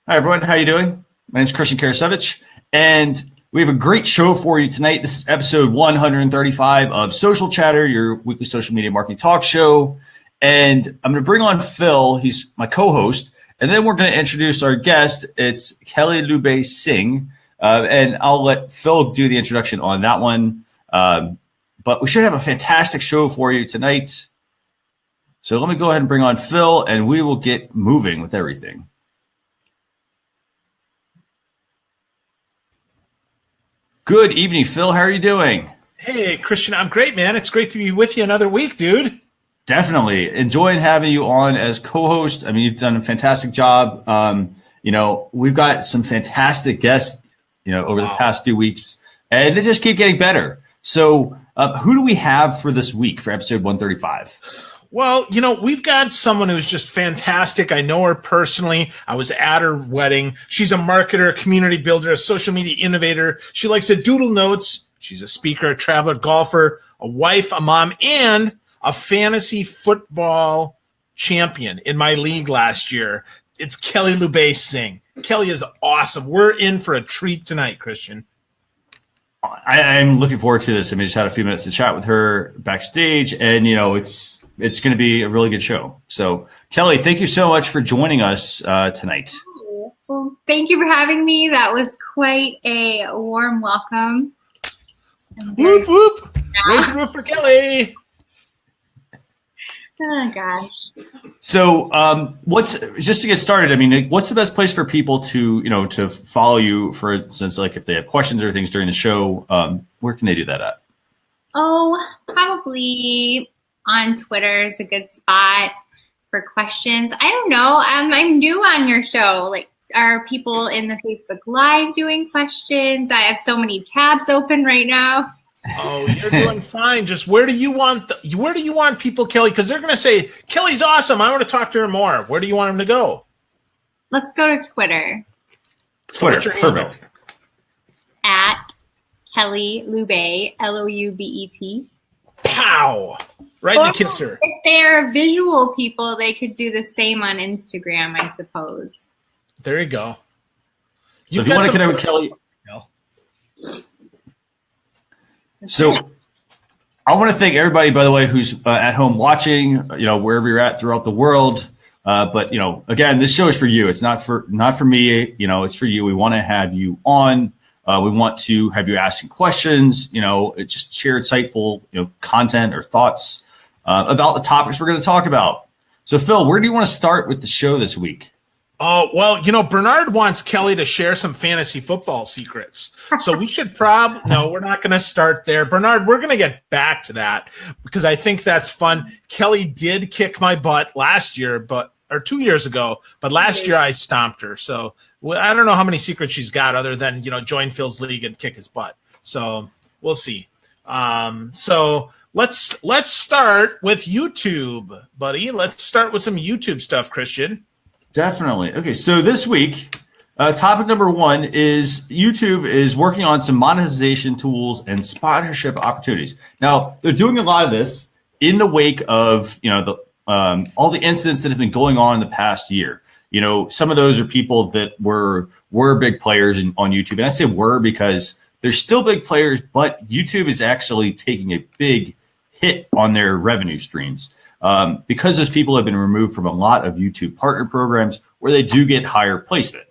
Hi, everyone. How you doing? My name is Christian Karasevich, and we have a great show for you tonight. This is episode 135 of Social Chatter, your weekly social media marketing talk show. And I'm going to bring on Phil. He's my co-host. And then we're going to introduce our guest. It's Kelly Lube Singh. And I'll let Phil do the introduction on that one. But we should have a fantastic show for you tonight. So let me go ahead and bring on Phil, and we will get moving with everything. Good evening, Phil. How are you doing? Hey, Christian. I'm great, man. It's great to be with you another week, dude. Definitely. Enjoying having you on as co-host. I mean, you've done a fantastic job. We've got some fantastic guests, over the past few weeks, and they just keep getting better. So who do we have for this week for episode 135? Well, we've got someone who's just fantastic. I know her personally. I was at her wedding. She's a marketer, a community builder, a social media innovator. She likes to doodle notes. She's a speaker, a traveler, golfer, a wife, a mom, and a fantasy football champion in my league last year. It's Kelly Lube Singh. Kelly is awesome. We're in for a treat tonight, Christian. I'm looking forward to this. I just had a few minutes to chat with her backstage, and it's going to be a really good show. So, Kelly, thank you so much for joining us tonight. Well, thank you for having me. That was quite a warm welcome. Whoop, whoop. Raise the roof for Kelly. Oh, gosh. So just to get started, what's the best place for people to follow you, for instance, like if they have questions or things during the show, where can they do that at? Oh, probably on Twitter is a good spot for questions. I don't know. I'm new on your show. Like, are people in the Facebook Live doing questions? I have so many tabs open right now. Oh, you're doing fine. Just where do you want people, Kelly? Because they're going to say, Kelly's awesome. I want to talk to her more. Where do you want them to go? Let's go to Twitter. Twitter, perfect. At Kelly Lube, Loubet. Pow! Right in the kisser. If they're visual people, they could do the same on Instagram, I suppose. There you go. So if you want to connect with Kelly. So I want to thank everybody, by the way, who's at home watching, wherever you're at throughout the world. But again, this show is for you. It's not for me. It's for you. We want to have you on. We want to have you asking questions, just share insightful, content or thoughts about the topics we're going to talk about. So, Phil, where do you want to start with the show this week? Oh, well, Bernard wants Kelly to share some fantasy football secrets. So we should no, we're not going to start there. Bernard, we're going to get back to that because I think that's fun. Kelly did kick my butt last year, or 2 years ago, but last year I stomped her. So I don't know how many secrets she's got other than, join Phil's league and kick his butt. So we'll see. So let's start with YouTube, buddy. Let's start with some YouTube stuff, Christian. Definitely. Okay, so this week, topic number one is YouTube is working on some monetization tools and sponsorship opportunities. Now, they're doing a lot of this in the wake of all the incidents that have been going on in the past year. Some of those are people that were big players on YouTube, and I say were because they're still big players, but YouTube is actually taking a big hit on their revenue streams. Because those people have been removed from a lot of YouTube partner programs where they do get higher placement.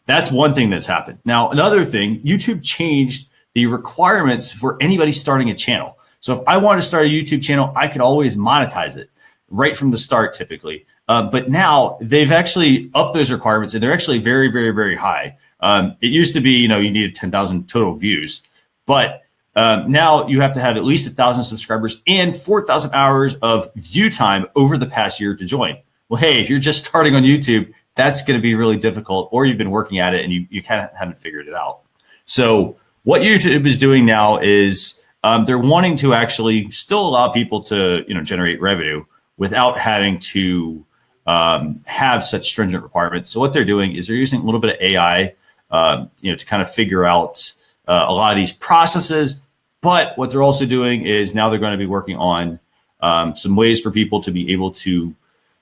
That's one thing that's happened. Now, another thing, YouTube changed the requirements for anybody starting a channel. So if I want to start a YouTube channel, I could always monetize it right from the start typically. But now they've actually upped those requirements and they're actually very, very, very high. It used to be, you needed 10,000 total views, but now you have to have at least 1,000 subscribers and 4,000 hours of view time over the past year to join. Well, hey, if you're just starting on YouTube, that's going to be really difficult, or you've been working at it and you kind of haven't figured it out. So what YouTube is doing now is they're wanting to actually still allow people to generate revenue without having to have such stringent requirements. So what they're doing is they're using a little bit of AI, to kind of figure out a lot of these processes. But what they're also doing is now they're going to be working on some ways for people to be able to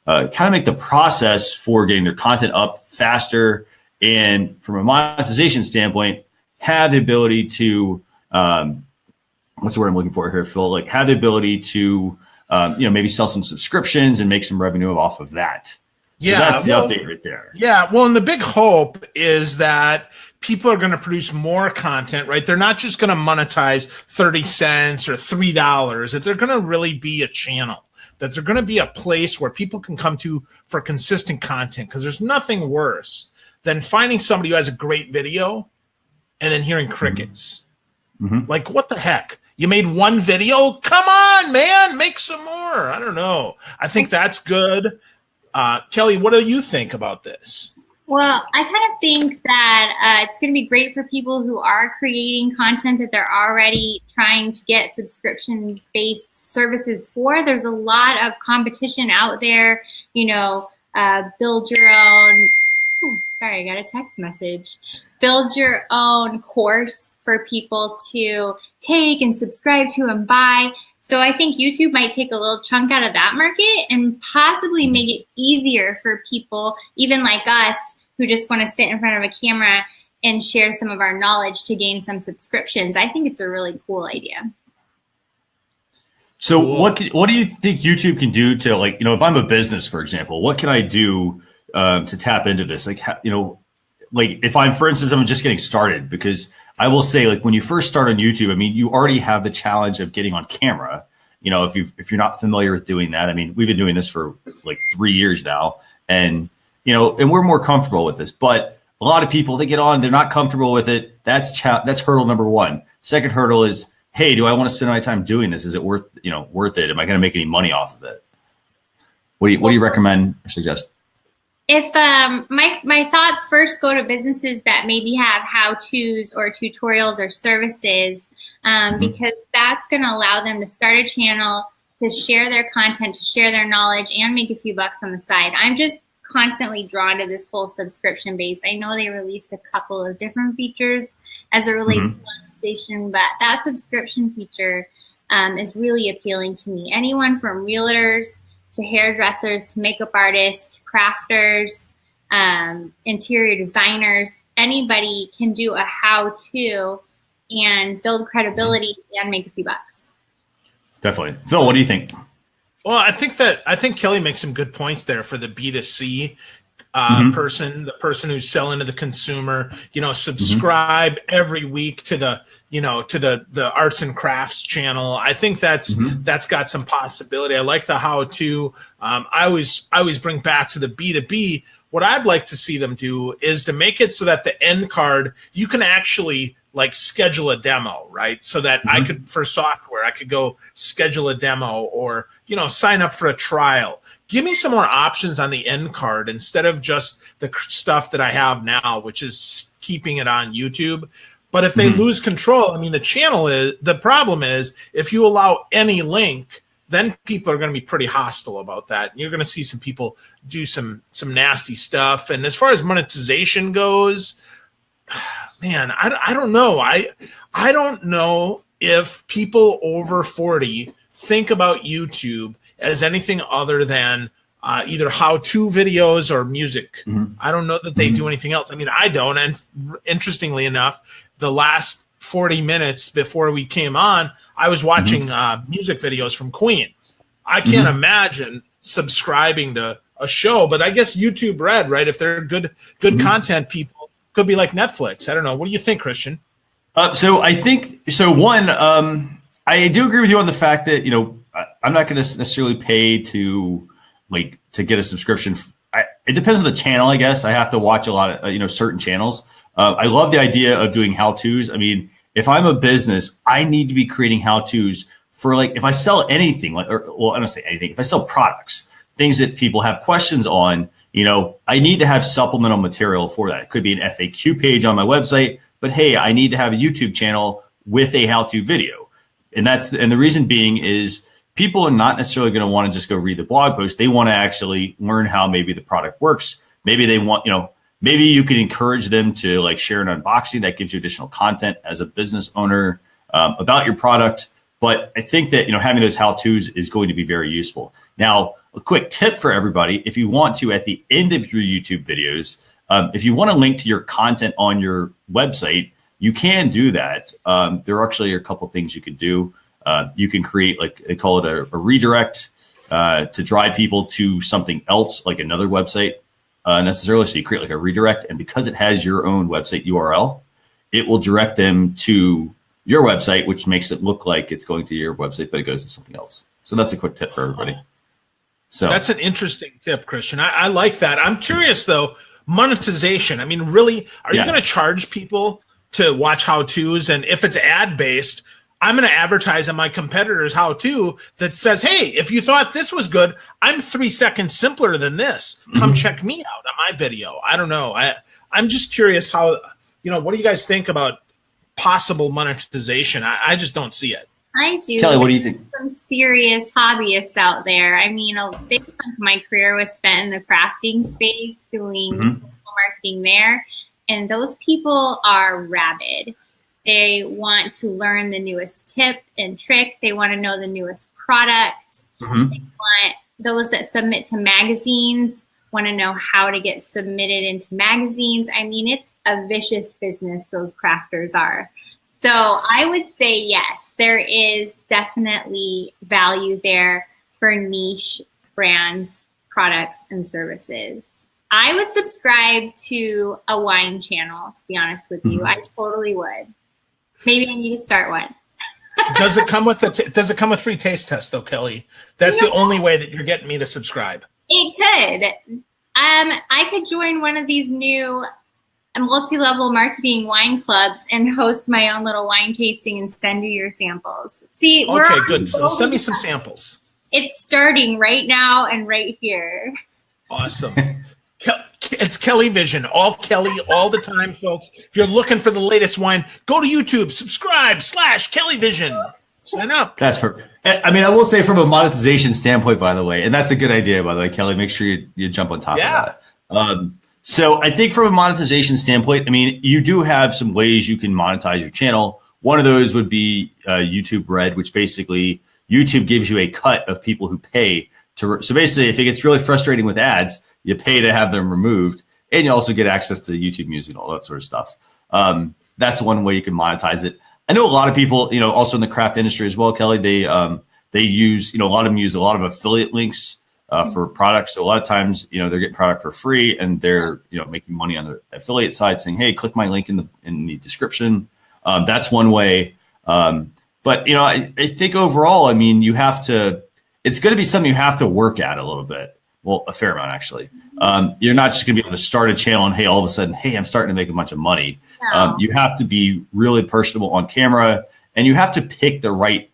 kind of make the process for getting their content up faster and from a monetization standpoint, have the ability to what's the word I'm looking for here, Phil? Like have the ability to maybe sell some subscriptions and make some revenue off of that. So that's the update right there. Yeah. Well, and the big hope is that people are going to produce more content, right? They're not just going to monetize 30 cents or $3, that they're going to really be a channel, that they're going to be a place where people can come to for consistent content. Because there's nothing worse than finding somebody who has a great video and then hearing crickets. Mm-hmm. Like, what the heck? You made one video? Come on, man, make some more. I don't know. I think that's good. Kelly, what do you think about this? Well, I kind of think that it's going to be great for people who are creating content that they're already trying to get subscription-based services for. There's a lot of competition out there, build your own. Oh, sorry, I got a text message. Build your own course for people to take and subscribe to and buy. So I think YouTube might take a little chunk out of that market and possibly make it easier for people, even like us, who just want to sit in front of a camera and share some of our knowledge to gain some subscriptions. I think it's a really cool idea. So what do you think YouTube can do to, like, if I'm a business, for example, what can I do to tap into this? Like, like if for instance, I'm just getting started, because I will say, like, when you first start on YouTube, I mean, you already have the challenge of getting on camera. If you're not familiar with doing that, I mean, we've been doing this for like 3 years now, and and we're more comfortable with this. But a lot of people, they get on, they're not comfortable with it. That's hurdle number one. Second hurdle is, hey, do I want to spend my time doing this? Is it worth it? Am I going to make any money off of it? What do you recommend or suggest? If my thoughts first go to businesses that maybe have how-tos or tutorials or services, because that's going to allow them to start a channel, to share their content, to share their knowledge, and make a few bucks on the side. I'm just constantly drawn to this whole subscription base. I know they released a couple of different features as it relates to monetization, but that subscription feature is really appealing to me. Anyone from realtors to hairdressers to makeup artists, crafters, interior designers, anybody can do a how-to and build credibility and make a few bucks. Definitely. Phil, what do you think? Well, I think Kelly makes some good points there for the B2C person, the person who's selling to the consumer. Subscribe every week to the arts and crafts channel. I think that's got some possibility. I like the how-to. I always bring back to the B2B. What I'd like to see them do is to make it so that the end card, you can actually like schedule a demo, right? So that I could, for software, I could go schedule a demo or, sign up for a trial. Give me some more options on the end card instead of just the stuff that I have now, which is keeping it on YouTube. But if they lose control, I mean, the problem is if you allow any link, then people are going to be pretty hostile about that. You're going to see some people do some nasty stuff. And as far as monetization goes, man, I don't know. I don't know if people over 40 think about YouTube as anything other than either how-to videos or music. I don't know that they do anything else. I mean, I don't. And interestingly enough, the last 40 minutes before we came on, I was watching music videos from Queen. I can't imagine subscribing to a show, but I guess YouTube Red, right? If they're good content people, could be like Netflix. I don't know. What do you think, Christian? So I think, one, I do agree with you on the fact that, I'm not going to necessarily pay to get a subscription. It depends on the channel, I guess. I have to watch a lot of, certain channels. I love the idea of doing how-tos. I mean, if I'm a business, I need to be creating how-tos for, like, if I sell anything, I don't say anything. If I sell products, things that people have questions on, I need to have supplemental material for that. It could be an FAQ page on my website, but hey, I need to have a YouTube channel with a how-to video. And the reason being is people are not necessarily going to want to just go read the blog post. They want to actually learn how maybe the product works. Maybe they want, maybe you can encourage them to like share an unboxing that gives you additional content as a business owner about your product. But I think that, having those how-tos is going to be very useful. Now, a quick tip for everybody, if you want to, at the end of your YouTube videos, If you want to link to your content on your website, you can do that. There are actually a couple of things you can do. You can create, like they call it a redirect to drive people to something else, like another website necessarily. So you create like a redirect, and because it has your own website URL, it will direct them to your website, which makes it look like it's going to your website, but it goes to something else. So that's a quick tip for everybody. So that's an interesting tip, Christian. I like that. I'm curious though, monetization. I mean, really, are you going to charge people to watch how-tos? And if it's ad-based, I'm going to advertise on my competitor's how-to that says, hey, if you thought this was good, I'm 3 seconds simpler than this. Come check me out on my video. I don't know. I'm just curious how, what do you guys think about possible monetization? I just don't see it. I do. Kelly, what do you think? Some serious hobbyists out there. I mean, a big chunk of my career was spent in the crafting space doing social marketing there. And those people are rabid. They want to learn the newest tip and trick. They want to know the newest product. They want those that submit to magazines want to know how to get submitted into magazines. I mean, it's a vicious business, those crafters are. So I would say yes, there is definitely value there for niche brands, products, and services. I would subscribe to a wine channel, to be honest with you. I totally would. Maybe I need to start one. Does it come with does it come with free taste test though, Kelly? That's the only way that you're getting me to subscribe. It could. I could join one of these new multi-level marketing wine clubs and host my own little wine tasting and send you your samples. See, okay, good. So send me some samples. It's starting right now and right here. Awesome. It's Kelly Vision, all Kelly, all the time, folks. If you're looking for the latest wine, go to YouTube, subscribe /Kelly Vision. Sign up. That's perfect. I mean, I will say from a monetization standpoint, by the way, and that's a good idea, by the way, Kelly, make sure you jump on top of that. So I think from a monetization standpoint, I mean, you do have some ways you can monetize your channel. One of those would be YouTube Red, which basically YouTube gives you a cut of people who pay to. So basically, if it gets really frustrating with ads, you pay to have them removed, and you also get access to YouTube Music and all that sort of stuff. That's one way you can monetize it. I know a lot of people, also in the craft industry as well, Kelly, they use, a lot of them use a lot of affiliate links for products. So a lot of times, they're getting product for free, and they're, making money on the affiliate side, saying, hey, click my link in the description. That's one way. But, I think overall, I mean, it's going to be something you have to work at a little bit. Well, a fair amount, actually. You're not just going to be able to start a channel and, hey, all of a sudden, hey, I'm starting to make a bunch of money. No. You have to be really personable on camera, and you have to pick the right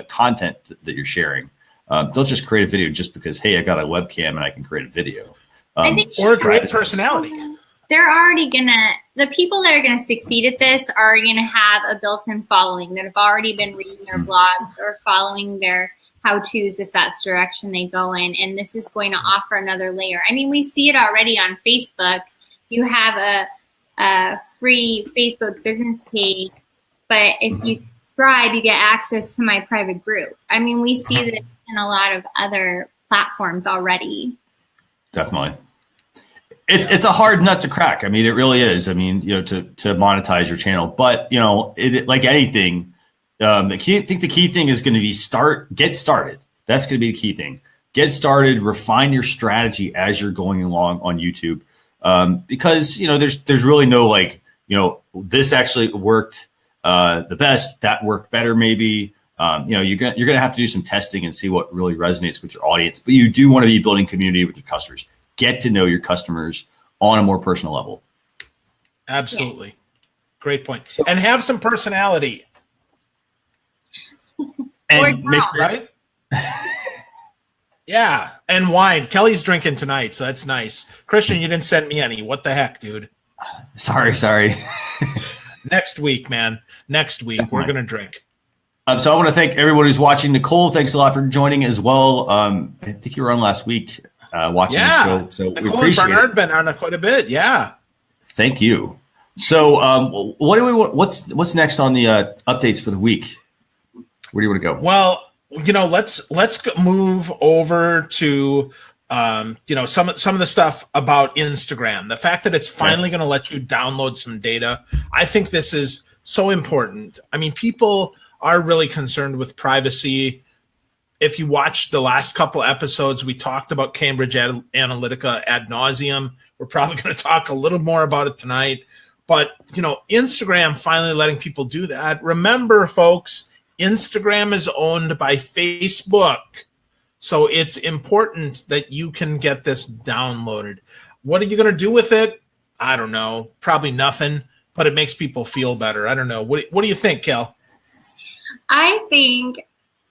content that you're sharing. Don't just create a video just because, hey, I got a webcam and I can create a video. Or a great personality. They're already the people that are going to succeed at this are going to have a built-in following that have already been reading their blogs or following their how-tos if that's the direction they go in. And this is going to offer another layer. I mean, we see it already on Facebook. You have a free Facebook business page, but if you subscribe, you get access to my private group. I mean, we see this in a lot of other platforms already. Definitely. It's a hard nut to crack. I mean, it really is. I mean, to monetize your channel, but it like anything, I think the key thing is going to be get started. That's going to be the key thing. Get started, refine your strategy as you're going along on YouTube. Because, there's really no this actually worked the best, that worked better maybe. You're going to have to do some testing and see what really resonates with your audience, but you do want to be building community with your customers. Get to know your customers on a more personal level. Absolutely. Yeah. Great point. And have some personality. And right? Yeah. And wine. Kelly's drinking tonight, so that's nice. Christian, you didn't send me any. What the heck, dude? Sorry. Next week, man. Next week, we're going to drink. So I want to thank everyone who's watching. Nicole, thanks a lot for joining as well. I think you were on last week watching the show. So Nicole we appreciate and Bernard been on quite a bit. Yeah. Thank you. So what's next on the updates for the week? Where do you want to go? Well, let's move over to some of the stuff about Instagram, the fact that it's finally going to let you download some data. I think this is so important. I mean, people are really concerned with privacy. If you watch the last couple episodes, we talked about Cambridge Analytica ad nauseum. We're probably going to talk a little more about it tonight. But, Instagram finally letting people do that. Remember, folks, Instagram is owned by Facebook. So it's important that you can get this downloaded. What are you going to do with it? I don't know. Probably nothing, but it makes people feel better. I don't know. What do you think, Kel? I think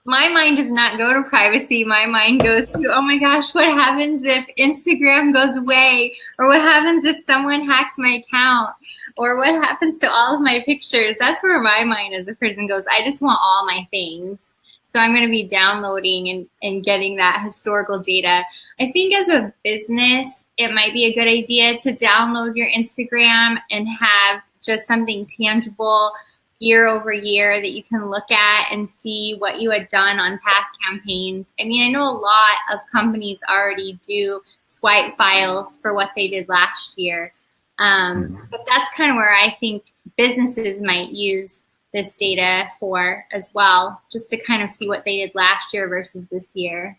my mind does not go to privacy. My mind goes to, oh my gosh, what happens if Instagram goes away? Or what happens if someone hacks my account? Or what happens to all of my pictures? That's where my mind as a person goes. I just want all my things. So I'm going to be downloading and getting that historical data. I think as a business, it might be a good idea to download your Instagram and have just something tangible year over year that you can look at and see what you had done on past campaigns. I mean, I know a lot of companies already do swipe files for what they did last year. But that's kind of where I think businesses might use this data for as well, just to kind of see what they did last year versus this year.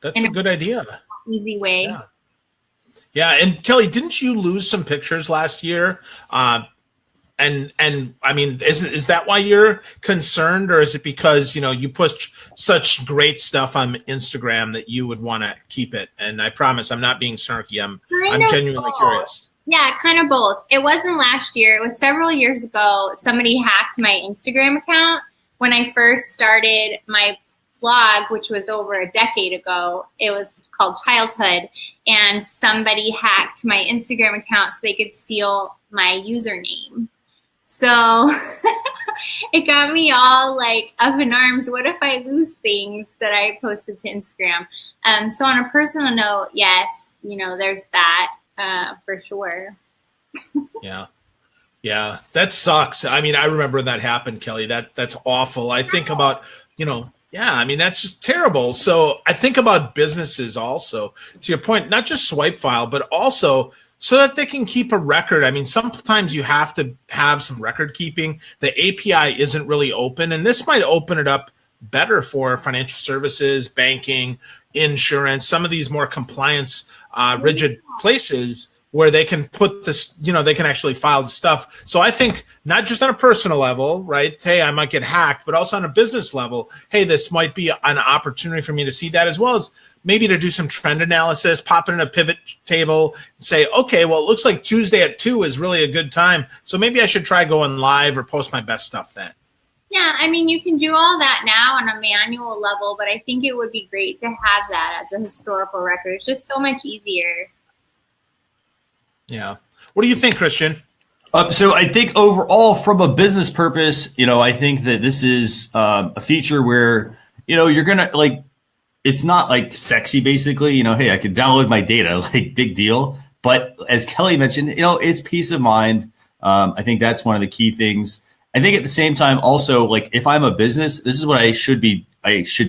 That's a good idea. Easy way. Yeah. And Kelly, didn't you lose some pictures last year? And I mean, is that why you're concerned, or is it because, you push such great stuff on Instagram that you would want to keep it? And I promise I'm not being snarky. I'm genuinely curious. Yeah, kind of both. It wasn't last year. It was several years ago. Somebody hacked my Instagram account when I first started my blog, which was over a decade ago. It was called Childhood, and somebody hacked my Instagram account so they could steal my username. So it got me all like up in arms. What if I lose things that I posted to Instagram? So on a personal note, yes, there's that. For sure. Yeah, that sucks. I mean, I remember that happened, Kelly. That's awful. I think about, I mean, that's just terrible. So I think about businesses also, to your point, not just swipe file, but also so that they can keep a record. I mean, sometimes you have to have some record keeping. The API isn't really open, and this might open it up better for financial services, banking, insurance, some of these more compliance rigid places where they can put this, they can actually file the stuff. So I think not just on a personal level, right? Hey, I might get hacked, but also on a business level. Hey, this might be an opportunity for me to see that, as well as maybe to do some trend analysis, pop it in a pivot table, and say, okay, well, it looks like Tuesday at 2 is really a good time. So maybe I should try going live or post my best stuff then. Yeah, I mean, you can do all that now on a manual level, but I think it would be great to have that as a historical record. It's just so much easier. Yeah. What do you think, Christian? So I think overall, from a business purpose, I think that this is a feature where, you're going to it's not like sexy, basically, hey, I can download my data, like big deal. But as Kelly mentioned, it's peace of mind. I think that's one of the key things. I think at the same time, also, like if I'm a business, this is what I should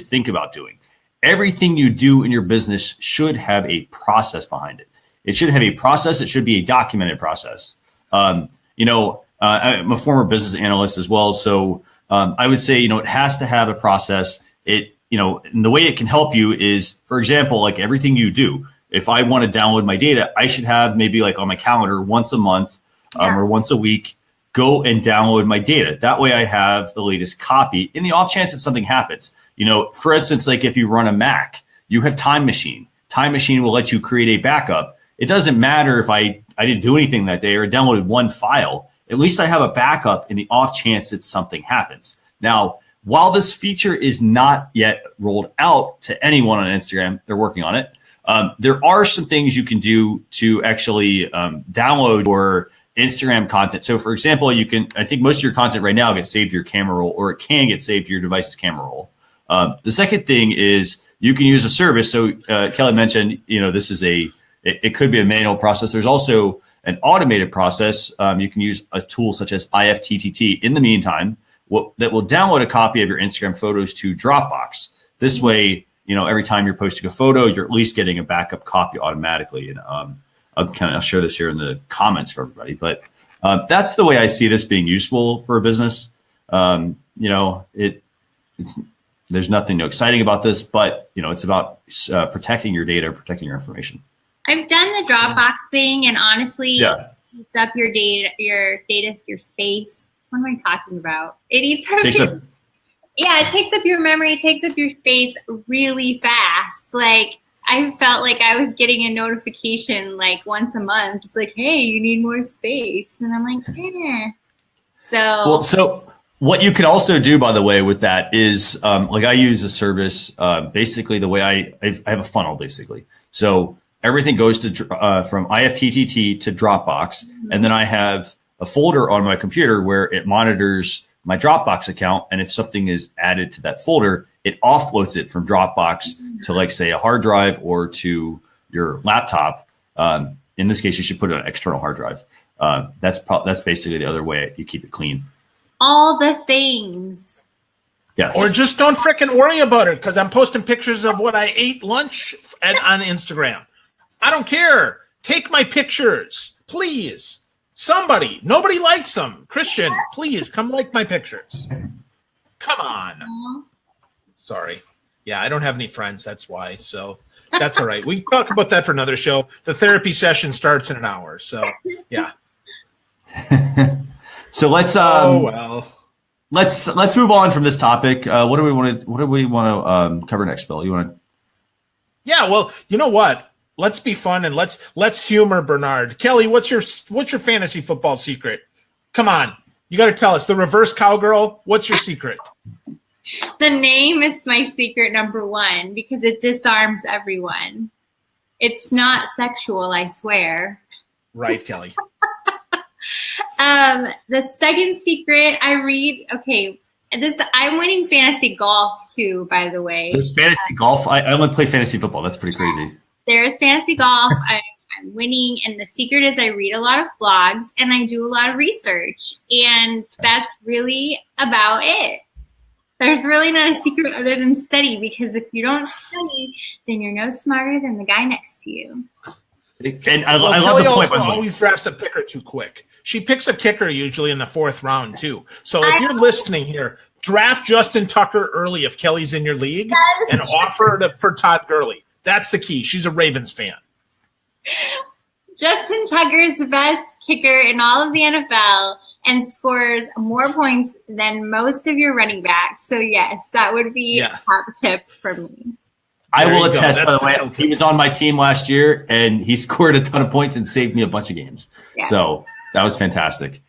think about doing. Everything you do in your business should have a process behind it. It should have a process. It should be a documented process. I'm a former business analyst as well. So I would say, it has to have a process. And the way it can help you is, for example, like everything you do, if I want to download my data, I should have maybe like on my calendar once a month or once a week, go and download my data. That way I have the latest copy in the off chance that something happens. For instance, like if you run a Mac, you have Time Machine. Time Machine will let you create a backup. It doesn't matter if I didn't do anything that day or downloaded one file. At least I have a backup in the off chance that something happens. Now, while this feature is not yet rolled out to anyone on Instagram, they're working on it. There are some things you can do to actually download your Instagram content. So for example, I think most of your content right now gets saved to your camera roll, or it can get saved to your device's camera roll. The second thing is you can use a service. So Kelly mentioned, this is it could be a manual process. There's also an automated process. You can use a tool such as IFTTT in the meantime that will download a copy of your Instagram photos to Dropbox. This way, every time you're posting a photo, you're at least getting a backup copy automatically. And I'll share this here in the comments for everybody. But that's the way I see this being useful for a business. There's nothing exciting about this, but it's about protecting your data, protecting your information. I've done the Dropbox thing, and honestly, yeah. It eats up your space. What am I talking about? It eats up it takes up your memory, it takes up your space really fast. Like, I felt like I was getting a notification like once a month. It's like, hey, you need more space. And I'm like, eh. So what you could also do, by the way, with that is like I use a service, basically the way I have a funnel, basically. So everything goes to from IFTTT to Dropbox. And then I have a folder on my computer where it monitors my Dropbox account. And if something is added to that folder, it offloads it from Dropbox to, like, say, a hard drive or to your laptop. In this case, you should put it on an external hard drive. That's basically the other way you keep it clean. All the things. Yes. Or just don't frickin' worry about it, because I'm posting pictures of what I ate lunch on Instagram. I don't care. Take my pictures, please. Somebody. Nobody likes them. Christian, please come like my pictures. Come on. Aww. Sorry. Yeah, I don't have any friends. That's why. So that's all right. We can talk about that for another show. The therapy session starts in an hour. So yeah. So let's let's move on from this topic. What do we want to cover next, Phil? You want to? Yeah. Well, you know what? Let's be fun and let's humor Bernard. Kelly, what's your fantasy football secret? Come on, you got to tell us. The reverse cowgirl. What's your secret? The name is my secret number one because it disarms everyone. It's not sexual, I swear. Right, Kelly. The second secret I'm winning fantasy golf too, by the way. There's fantasy golf. I only play fantasy football. That's pretty crazy. There's fantasy golf. I'm winning, and the secret is I read a lot of blogs and I do a lot of research, and that's really about it. There's really not a secret other than study, because if you don't study, then you're no smarter than the guy next to you. And I love the point. Also always drafts a picker too quick. She picks a kicker usually in the fourth round too. So if you're listening here, draft Justin Tucker early if Kelly's in your league, and offer for Todd Gurley. That's the key. She's a Ravens fan. Justin Tucker is the best kicker in all of the NFL and scores more points than most of your running backs. So yes, that would be a top tip for me. I will attest, by the way, he was on my team last year, and he scored a ton of points and saved me a bunch of games. Yeah. So that was fantastic.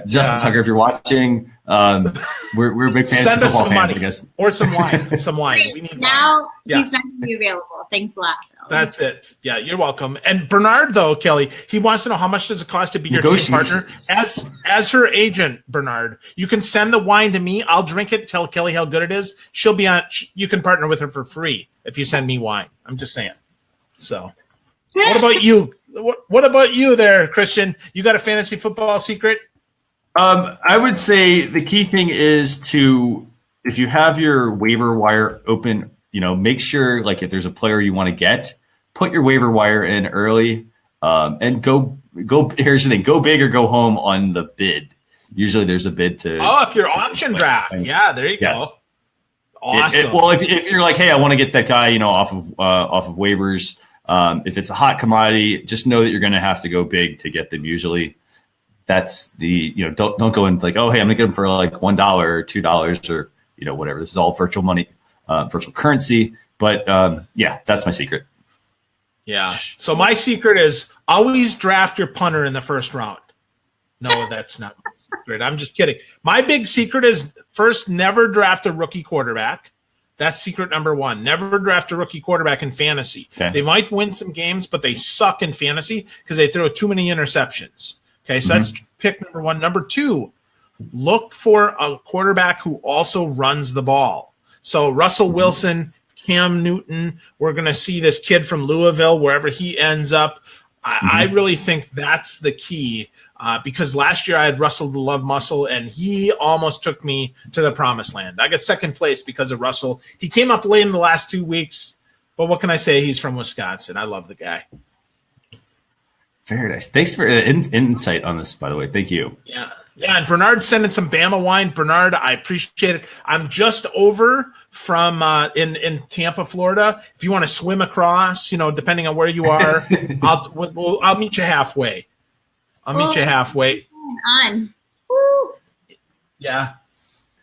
Justin Tucker, if you're watching, we're big fans of football fans, I guess. Or some wine. Some wine. We need now wine. Yeah. He's not going to be available. Thanks a lot, Phil. That's it. Yeah, you're welcome. And Bernard, though, Kelly, he wants to know how much does it cost to be your team partner. As her agent, Bernard, you can send the wine to me. I'll drink it, tell Kelly how good it is. She'll be on. You can partner with her for free if you send me wine. I'm just saying. So, what about you? What about you there, Christian? You got a fantasy football secret? I would say the key thing is if you have your waiver wire open, make sure, like, if there's a player you want to get, put your waiver wire in early, and go. Here's the thing: go big or go home on the bid. Usually, there's a bid to. Oh, if you're auction draft, yeah, there you go. Awesome. Well, if you're like, hey, I want to get that guy, off of waivers. If it's a hot commodity, just know that you're going to have to go big to get them. Usually, that's the don't go in like, oh, hey, I'm going to get them for like $1 or $2 or whatever. This is all virtual money, virtual currency. But that's my secret. Yeah. So my secret is always draft your punter in the first round. No, that's not my secret. I'm just kidding. My big secret is first, never draft a rookie quarterback. That's secret number one. Never draft a rookie quarterback in fantasy. Okay. They might win some games, but they suck in fantasy because they throw too many interceptions. Okay, so that's pick number one. Number two, look for a quarterback who also runs the ball. So Russell Wilson, Cam Newton, we're going to see this kid from Louisville, wherever he ends up. I really think that's the key. because last year I had Russell the Love Muscle, and he almost took me to the promised land. I got second place because of Russell. He came up late in the last 2 weeks, but what can I say? He's from Wisconsin. I love the guy. Very nice. Thanks for insight on this, by the way. Thank you. Yeah. Yeah, and Bernard sending some Bama wine. Bernard, I appreciate it. I'm just over from in Tampa, Florida. If you want to swim across, depending on where you are, I'll meet you halfway. Meet you halfway. On. Woo. Yeah.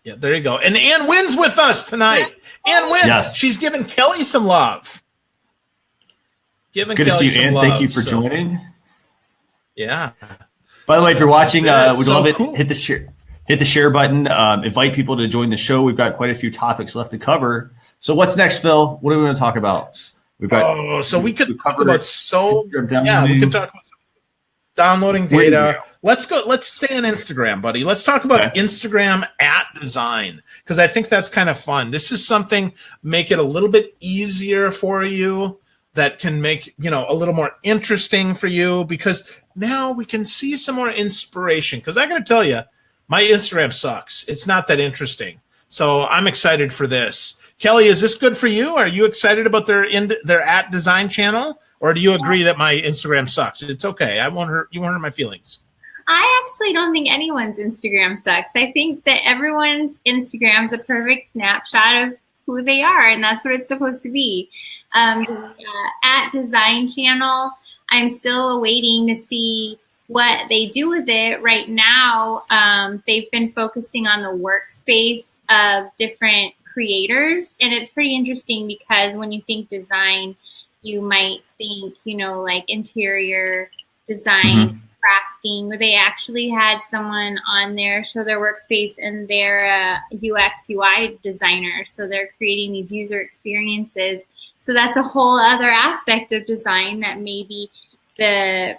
Yeah, there you go. And Ann Wynn's with us tonight. Ann Wynn, yes. She's giving Kelly some love. Good to see you, Ann. Thank you for joining. Yeah. By the way, if you're watching, we'd love it. Cool. Hit the share button. Invite people to join the show. We've got quite a few topics left to cover. So what's next, Phil? What are we going to talk about? We've got. So we could talk about we could talk about downloading data. Let's go. Let's stay on Instagram, buddy. Let's talk about Instagram @design, because I think that's kind of fun. This is something make it a little bit easier for you. That can make, a little more interesting for you, because now we can see some more inspiration. Because I got to tell you, my Instagram sucks. It's not that interesting. So I'm excited for this. Kelly, is this good for you? Are you excited about their @design channel? Or do you agree that my Instagram sucks? It's okay. You won't hurt my feelings. I actually don't think anyone's Instagram sucks. I think that everyone's Instagram is a perfect snapshot of who they are, and that's what it's supposed to be. @design channel, I'm still waiting to see what they do with it. Right now, they've been focusing on the workspace of different creators, and it's pretty interesting because when you think design, you might think, like interior design, crafting, where they actually had someone on there show their workspace, and they're a UX UI designer, so they're creating these user experiences. So that's a whole other aspect of design that maybe the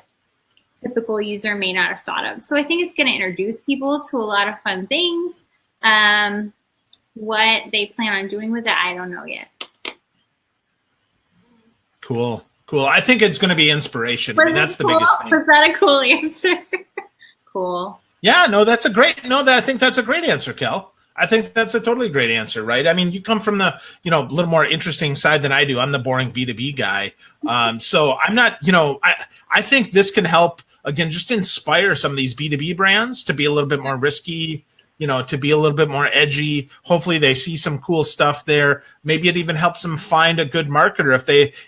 typical user may not have thought of. So I think it's going to introduce people to a lot of fun things. What they plan on doing with it, I don't know yet. Cool. I think it's going to be inspiration. I mean, that's the biggest thing. Was that a cool answer? Cool. Yeah, no, I think that's a great answer, Kel. I think that's a totally great answer, right? I mean, you come from the, little more interesting side than I do. I'm the boring B2B guy. So I'm not, I think this can help, again, just inspire some of these B2B brands to be a little bit more risky, to be a little bit more edgy. Hopefully they see some cool stuff there. Maybe it even helps them find a good marketer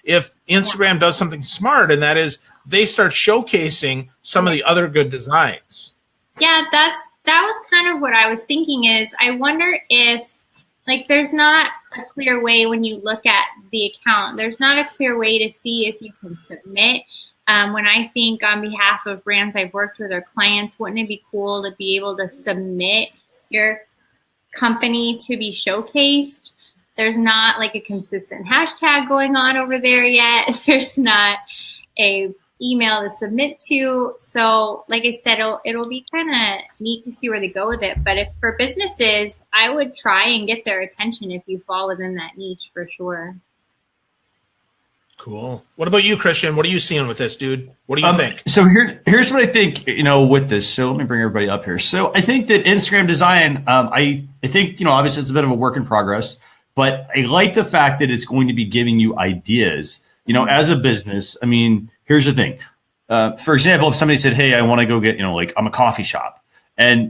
if Instagram does something smart, and that is they start showcasing some of the other good designs. Yeah, that was kind of what I was thinking is I wonder if, there's not a clear way when you look at the account, there's not a clear way to see if you can submit. When I think on behalf of brands I've worked with or clients, wouldn't it be cool to be able to submit your company to be showcased? There's not a consistent hashtag going on over there yet. There's not a email to submit to. So like I said, it'll be kind of neat to see where they go with it. But if for businesses, I would try and get their attention if you fall within that niche for sure. Cool. What about you, Christian? What are you seeing with this, dude? What do you think? So here's what I think, with this. So let me bring everybody up here. So I think that Instagram design, I think, obviously it's a bit of a work in progress, but I like the fact that it's going to be giving you ideas, as a business. I mean, here's the thing. For example, if somebody said, hey, I want to go get, I'm a coffee shop, and,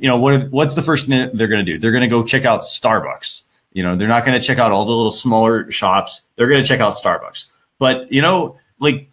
what's the first thing they're going to do? They're going to go check out Starbucks. They're not going to check out all the little smaller shops. They're going to check out Starbucks. But, the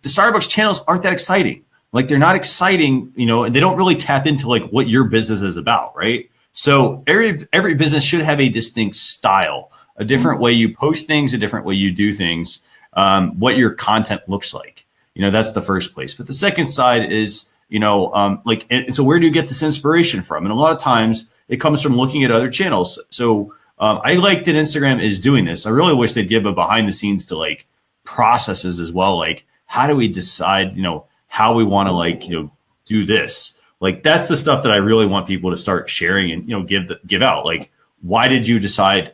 Starbucks channels aren't that exciting. They're not exciting, and they don't really tap into what your business is about, right? So every business should have a distinct style, a different way you post things, a different way you do things, what your content looks like. That's the first place. But the second side is, and so where do you get this inspiration from? And a lot of times it comes from looking at other channels. So I like that Instagram is doing this. I really wish they'd give a behind the scenes to processes as well. How do we decide, how we want to do this? That's the stuff that I really want people to start sharing and, give out. Why did you decide,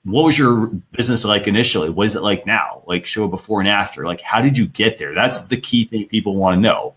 what was your business like initially? What is it like now? Show a before and after. How did you get there? That's the key thing people want to know.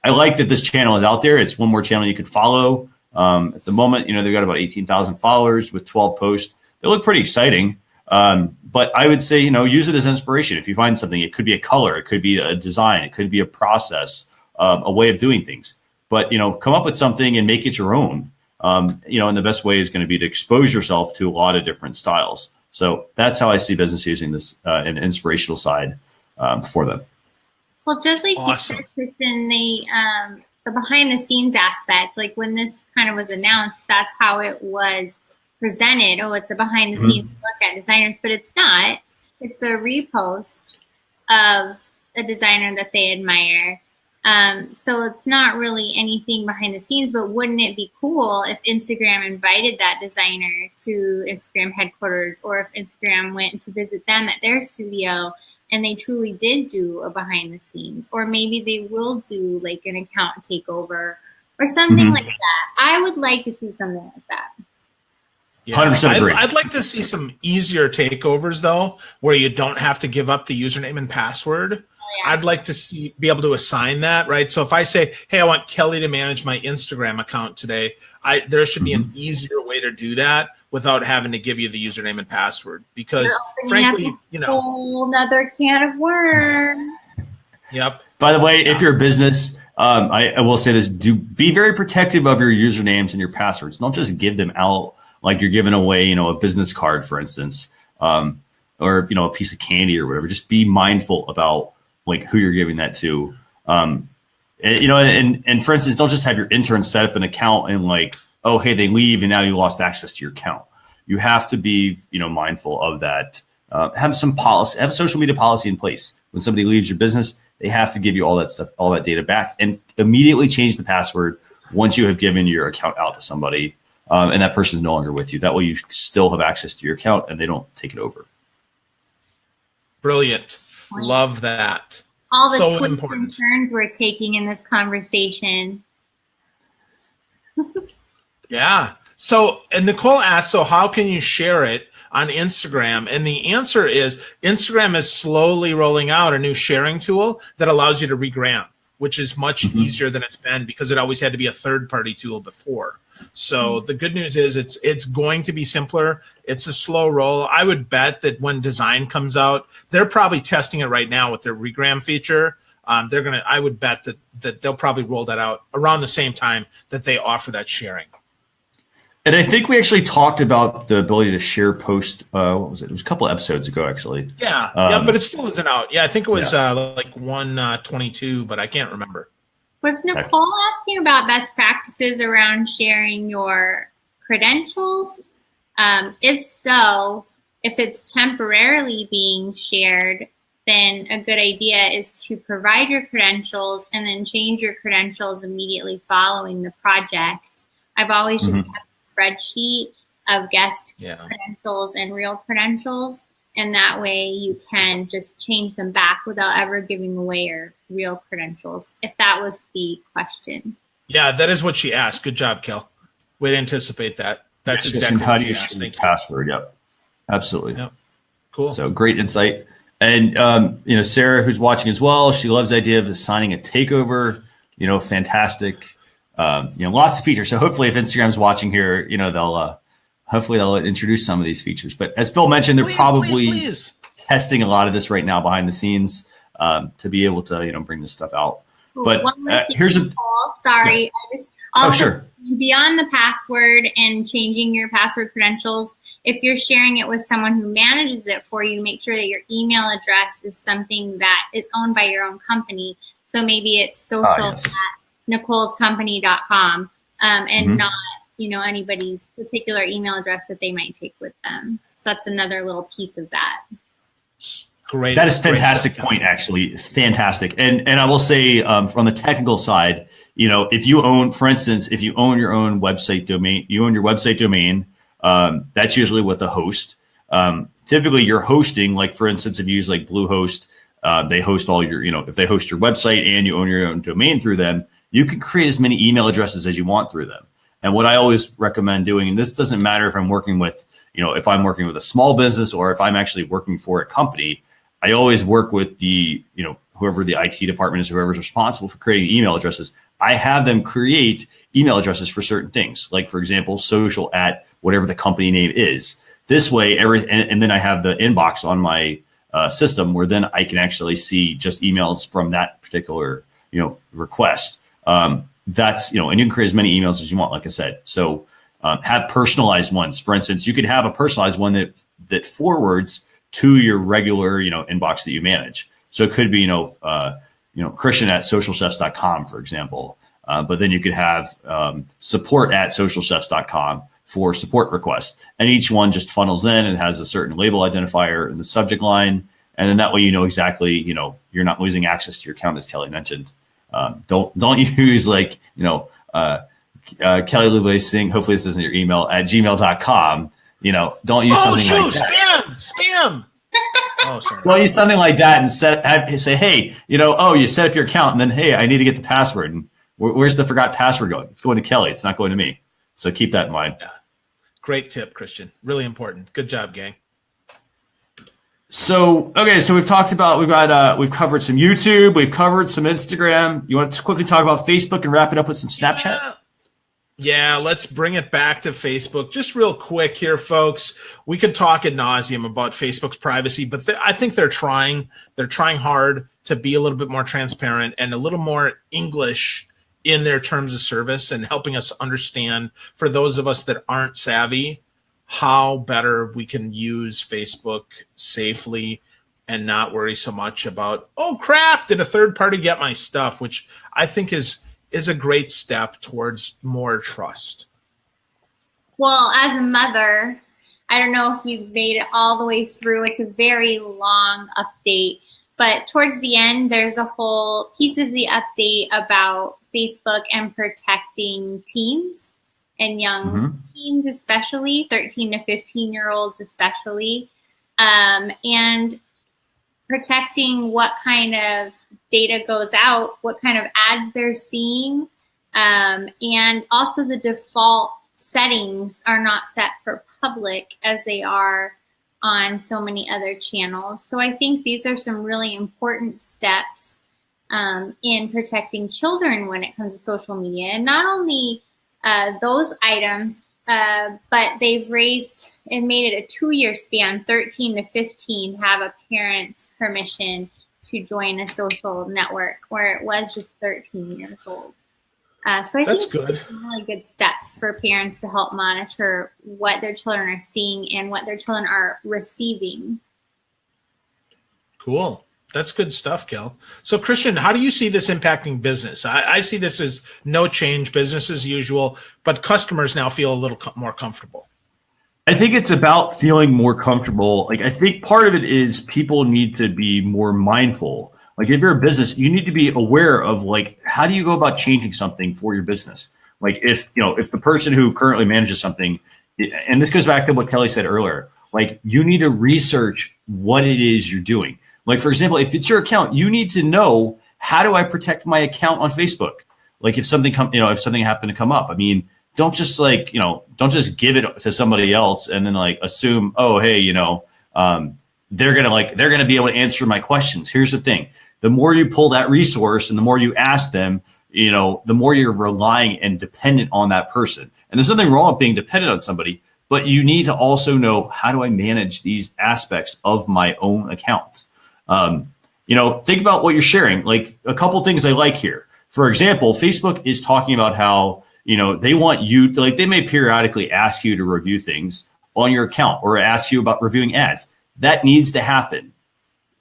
I like that this channel is out there. It's one more channel you could follow. At the moment, they've got about 18,000 followers with 12 posts. They look pretty exciting. But I would say, use it as inspiration. If you find something, it could be a color, it could be a design, it could be a process, a way of doing things. But, come up with something and make it your own. And the best way is going to be to expose yourself to a lot of different styles. So that's how I see business using this an inspirational side for them. Well, just like Awesome. you said, Kristen, the behind the scenes aspect, like when this kind of was announced, that's how it was presented. Oh, it's a behind the scenes look at designers, but it's not. It's a repost of a designer that they admire. So it's not really anything behind the scenes, but wouldn't it be cool if Instagram invited that designer to Instagram headquarters, or if Instagram went to visit them at their studio and they truly did do a behind the scenes, or maybe they will do like an account takeover or something like that. I would like to see something like that. Yeah, 100% agree. I'd like to see some easier takeovers though, where you don't have to give up the username and password. Yeah. I'd like to be able to assign that, right? So if I say, hey, I want Kelly to manage my Instagram account today, there should be an easier way to do that without having to give you the username and password. Because frankly, whole another can of worms. Yep. By the way, if you're a business, I will say this: be very protective of your usernames and your passwords. Don't just give them out like you're giving away, a business card, for instance, or a piece of candy or whatever. Just be mindful about like who you're giving that to. And for instance, don't just have your interns set up an account and like, oh, hey, they leave and now you lost access to your account. You have to be, mindful of that. Have some policy, have a social media policy in place. When somebody leaves your business, they have to give you all that stuff, all that data back, and immediately change the password once you have given your account out to somebody, and that person is no longer with you. That way you still have access to your account and they don't take it over. Brilliant. Love that. All the So twists important. and turns we're taking in this conversation. Yeah. So, and Nicole asked, so how can you share it on Instagram? And the answer is Instagram is slowly rolling out a new sharing tool that allows you to regram, which is much easier than it's been because it always had to be a third-party tool before. So the good news is it's going to be simpler. It's a slow roll. I would bet that when design comes out, they're probably testing it right now with their regram feature. I would bet that they'll probably roll that out around the same time that they offer that sharing. And I think we actually talked about the ability to share post. What was it? It was a couple episodes ago, actually. Yeah, but it still isn't out. Yeah, I think it was like 122, but I can't remember. Was Nicole asking about best practices around sharing your credentials? If so, if it's temporarily being shared, then a good idea is to provide your credentials and then change your credentials immediately following the project. I've always just kept a spreadsheet of guest credentials and real credentials, and that way you can just change them back without ever giving away your real credentials, if that was the question. Yeah, that is what she asked. Good job, Kel. Way to anticipate that. That's exactly how what do she you asked. share Thank the you. password? Yep, absolutely. Yep. Cool. So great insight. And Sarah, who's watching as well, she loves the idea of assigning a takeover. Fantastic. Lots of features. So hopefully, if Instagram's watching here, they'll introduce some of these features. But as Phil mentioned, they're probably testing a lot of this right now behind the scenes to be able to bring this stuff out. Cool. But here's a sorry. Yeah. I just also Sure. Beyond the password and changing your password credentials, if you're sharing it with someone who manages it for you, make sure that your email address is something that is owned by your own company. So maybe it's social at nicolescompany.com and not, anybody's particular email address that they might take with them. So that's another little piece of that. Great. That is a fantastic point, actually. Fantastic. And I will say from the technical side, if you own, for instance, if you own your own website domain, that's usually with the host. Typically you're hosting, like for instance, if you use like Bluehost, they host all your, if they host your website and you own your own domain through them, you can create as many email addresses as you want through them. And what I always recommend doing, and this doesn't matter if I'm working with, if I'm working with a small business or if I'm actually working for a company, I always work with the, whoever the IT department is, whoever's responsible for creating email addresses, I have them create email addresses for certain things, like, for example, social at whatever the company name is. This way, and then I have the inbox on my system where then I can actually see just emails from that particular, request. That's, and you can create as many emails as you want, like I said. So have personalized ones. For instance, you could have a personalized one that forwards to your regular, inbox that you manage. So it could be, Christian at socialchefs.com, for example. But then you could have support at socialchefs.com for support requests. And each one just funnels in and has a certain label identifier in the subject line. And then that way, exactly, you're not losing access to your account, as Kelly mentioned. Don't use like, Kelly Louise Singh, hopefully this isn't your email, at gmail.com. Don't use something like that. Spam. Oh, sorry. Don't use something like that and say, hey, you set up your account and then, hey, I need to get the password. And where's the forgot password going? It's going to Kelly. It's not going to me. So keep that in mind. Yeah. Great tip, Christian. Really important. Good job, gang. So, okay, so we've covered some YouTube, we've covered some Instagram. You want to quickly talk about Facebook and wrap it up with some Snapchat? Yeah, let's bring it back to Facebook. Just real quick here, folks. We could talk ad nauseum about Facebook's privacy, but I think they're trying. They're trying hard to be a little bit more transparent and a little more English in their terms of service and helping us understand, for those of us that aren't savvy, how better we can use Facebook safely and not worry so much about, oh crap, did a third party get my stuff, which I think is a great step towards more trust. Well, as a mother, I don't know if you've made it all the way through. It's a very long update, but towards the end, there's a whole piece of the update about Facebook and protecting teens and young teens, especially 13 to 15-year-olds, especially, and protecting what kind of data goes out, what kind of ads they're seeing, and also the default settings are not set for public as they are on so many other channels. So I think these are some really important steps in protecting children when it comes to social media. And not only those items, but they've raised and made it a 2-year span, 13 to 15, have a parent's permission to join a social network, where it was just 13 years old. So I think good. Really good steps for parents to help monitor what their children are seeing and what their children are receiving. Cool. That's good stuff, Kel. So, Christian, how do you see this impacting business? I see this as no change, business as usual, but customers now feel a little more comfortable. I think it's about feeling more comfortable. Like, I think part of it is people need to be more mindful. Like, if you're a business, you need to be aware of, like, how do you go about changing something for your business? Like, if the person who currently manages something, and this goes back to what Kelly said earlier, like, you need to research what it is you're doing. Like, for example, if it's your account, you need to know, how do I protect my account on Facebook? Like, if something happened to come up, I mean, don't just give it to somebody else and then like assume, oh, hey, they're gonna be able to answer my questions. Here's the thing: the more you pull that resource and the more you ask them, the more you're relying and dependent on that person. And there's nothing wrong with being dependent on somebody, but you need to also know, how do I manage these aspects of my own account? Think about what you're sharing. Like, a couple things I like here. For example, Facebook is talking about how, they want you to, like, they may periodically ask you to review things on your account or ask you about reviewing ads. That needs to happen.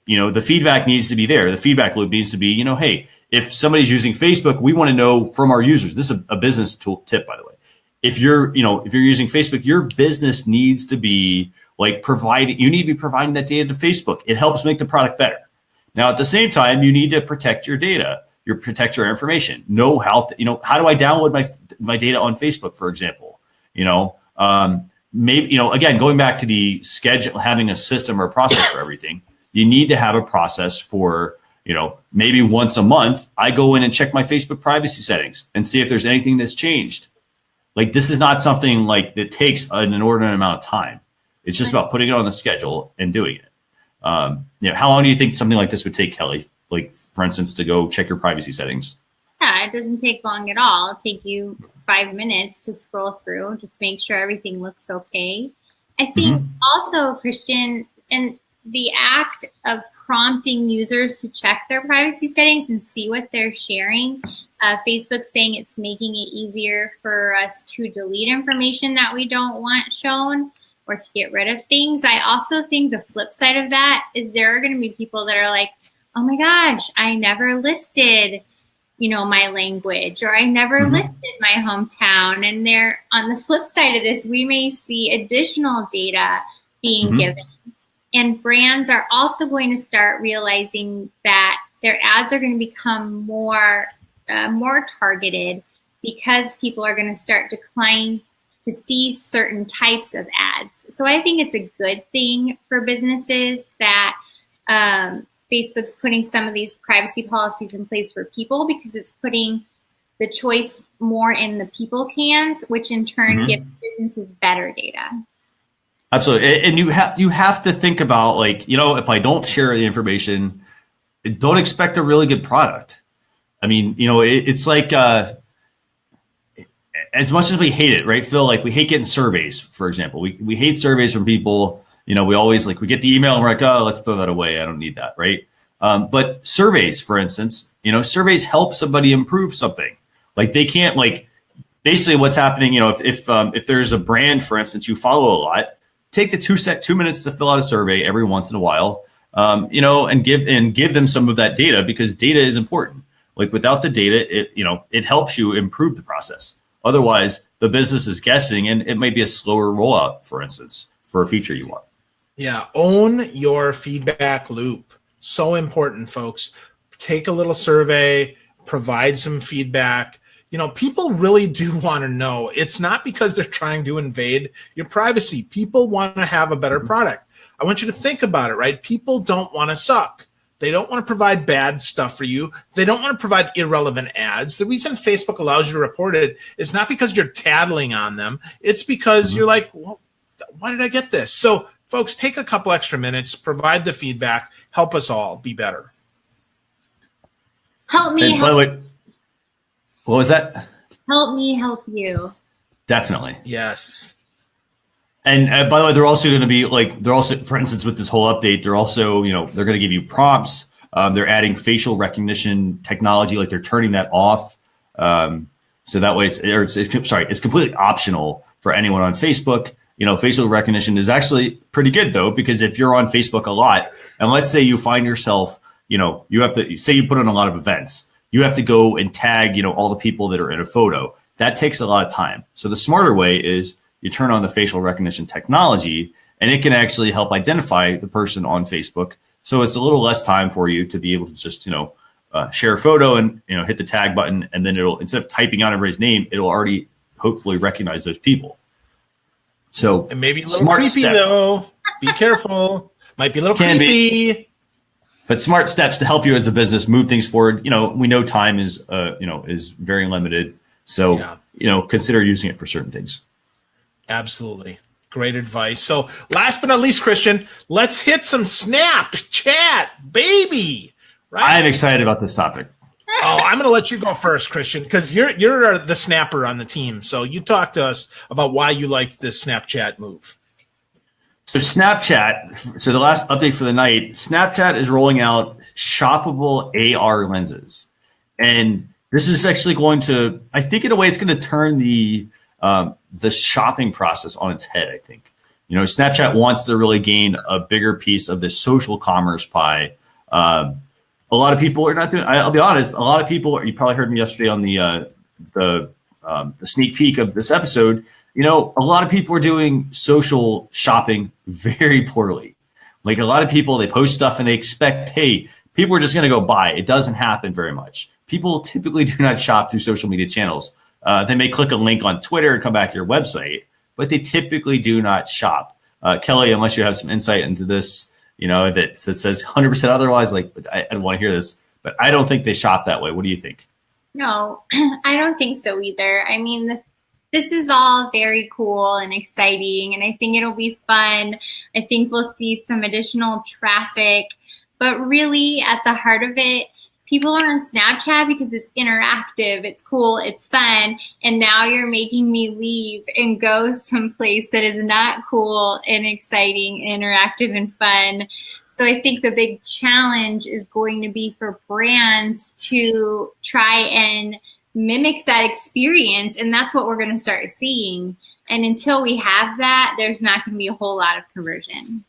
The feedback needs to be there. The feedback loop needs to be, hey, if somebody's using Facebook, we want to know from our users. This is a business tip, by the way. If you're using Facebook, your business needs to be you need to be providing that data to Facebook. It helps make the product better. Now, at the same time, you need to protect your data, protect your information. Know how do I download my data on Facebook, for example? Maybe, again, going back to the schedule, having a system or a process for everything, you need to have a process for, maybe once a month, I go in and check my Facebook privacy settings and see if there's anything that's changed. Like, this is not something that takes an inordinate amount of time. It's just about putting it on the schedule and doing it. How long do you think something like this would take, Kelly? like for instance, to go check your privacy settings. Yeah, it doesn't take long at all. It'll take you 5 minutes to scroll through, just make sure everything looks okay. I think also, Christian, and the act of prompting users to check their privacy settings and see what they're sharing. Facebook's saying it's making it easier for us to delete information that we don't want shown or to get rid of things. I also think the flip side of that is there are going to be people that are like, oh my gosh, I never listed, my language, or I never listed my hometown. And there, on the flip side of this, we may see additional data being given. And brands are also going to start realizing that their ads are going to become more targeted because people are going to start declining to see certain types of ads. So I think it's a good thing for businesses that Facebook's putting some of these privacy policies in place for people, because it's putting the choice more in the people's hands, which in turn gives businesses better data. Absolutely. And you have to think about, like, if I don't share the information, don't expect a really good product. I mean, it's like, as much as we hate it, right, Phil, like we hate getting surveys, for example. We hate surveys from people. We always we get the email and we're like, oh, let's throw that away. I don't need that, right? But surveys, for instance, surveys help somebody improve something. Like they can't, basically what's happening, if there's a brand, for instance, you follow a lot, take the 2 minutes to fill out a survey every once in a while, and give them some of that data, because data is important. Like without the data, it helps you improve the process. Otherwise, the business is guessing, and it might be a slower rollout, for instance, for a feature you want. Yeah, own your feedback loop. So important, folks. Take a little survey, provide some feedback. People really do want to know. It's not because they're trying to invade your privacy. People want to have a better product. I want you to think about it, right? People don't want to suck. They don't want to provide bad stuff for you. They don't want to provide irrelevant ads. The reason Facebook allows you to report it is not because you're tattling on them. It's because you're like, well, why did I get this? So, folks, take a couple extra minutes, provide the feedback, help us all be better. Help me. By the way, what was that? Help me help you. Definitely. Yes. And by the way, they're also going to be for instance, with this whole update, they're also, they're going to give you prompts. They're adding facial recognition technology, like they're turning that off. So that way it's completely optional for anyone on Facebook. Facial recognition is actually pretty good though, because if you're on Facebook a lot, and let's say you find yourself, you have to say you put on a lot of events, you have to go and tag, all the people that are in a photo. That takes a lot of time. So the smarter way is you turn on the facial recognition technology, and it can actually help identify the person on Facebook. So it's a little less time for you to be able to just, share a photo and, hit the tag button. And then it'll, instead of typing out everybody's name, it'll already hopefully recognize those people. So it may be a little creepy though. Be careful. Might be a little creepy. But smart steps to help you as a business move things forward. We know time is very limited. So, consider using it for certain things. Absolutely. Great advice. So last but not least, Christian, let's hit some Snapchat, baby. Right? I'm excited about this topic. Oh, I'm going to let you go first, Christian, because you're the snapper on the team. So you talk to us about why you like this Snapchat move. So Snapchat, so the last update for the night, Snapchat is rolling out shoppable AR lenses. And this is actually going to, I think in a way, it's going to turn the shopping process on its head, I think. Snapchat wants to really gain a bigger piece of the social commerce pie. A lot of people are not doing, I'll be honest, a lot of people, you probably heard me yesterday on the sneak peek of this episode, a lot of people are doing social shopping very poorly. Like a lot of people, they post stuff and they expect, hey, people are just going to go buy. It doesn't happen very much. People typically do not shop through social media channels. They may click a link on Twitter and come back to your website, but they typically do not shop. Kelly, unless you have some insight into this, that says 100% otherwise, I don't want to hear this, but I don't think they shop that way. What do you think? No, I don't think so either. I mean, this is all very cool and exciting, and I think it'll be fun. I think we'll see some additional traffic, But really, at the heart of it, people are on Snapchat because it's interactive, it's cool, it's fun, and now you're making me leave and go someplace that is not cool and exciting, interactive, and fun. So I think the big challenge is going to be for brands to try and mimic that experience, and that's what we're going to start seeing. And until we have that, there's not going to be a whole lot of conversion.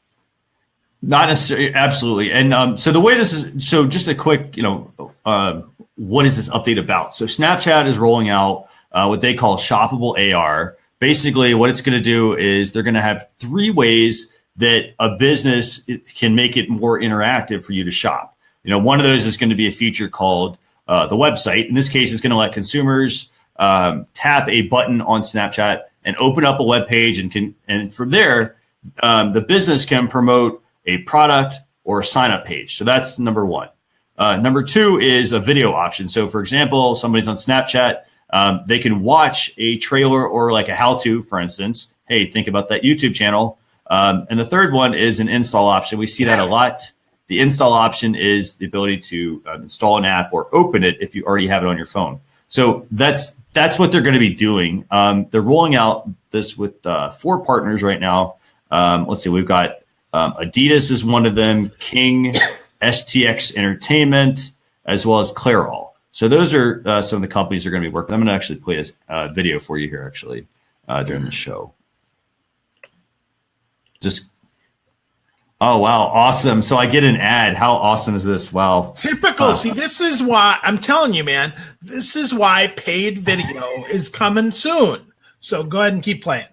Not necessarily, absolutely. And so the way this is, so just a quick, what is this update about? So Snapchat is rolling out what they call shoppable AR. Basically, what it's going to do is they're going to have 3 ways that a business can make it more interactive for you to shop. One of those is going to be a feature called the website. In this case, it's going to let consumers tap a button on Snapchat and open up a web page, and from there, the business can promote a product or a sign-up page. So that's number 1. Number 2 is a video option. So for example, somebody's on Snapchat, they can watch a trailer or like a how-to, for instance. Hey, think about that YouTube channel. And the third one is an install option. We see that a lot. The install option is the ability to install an app or open it if you already have it on your phone. So that's what they're going to be doing. They're rolling out this with 4 partners right now. Let's see, we've got Adidas is one of them, King, STX Entertainment, as well as Clairol. So those are some of the companies that are going to be working. I'm going to actually play this video for you here, actually, during the show. Oh, wow. Awesome. So I get an ad. How awesome is this? Wow. Typical. See, this is why I'm telling you, man, this is why paid video is coming soon. So go ahead and keep playing.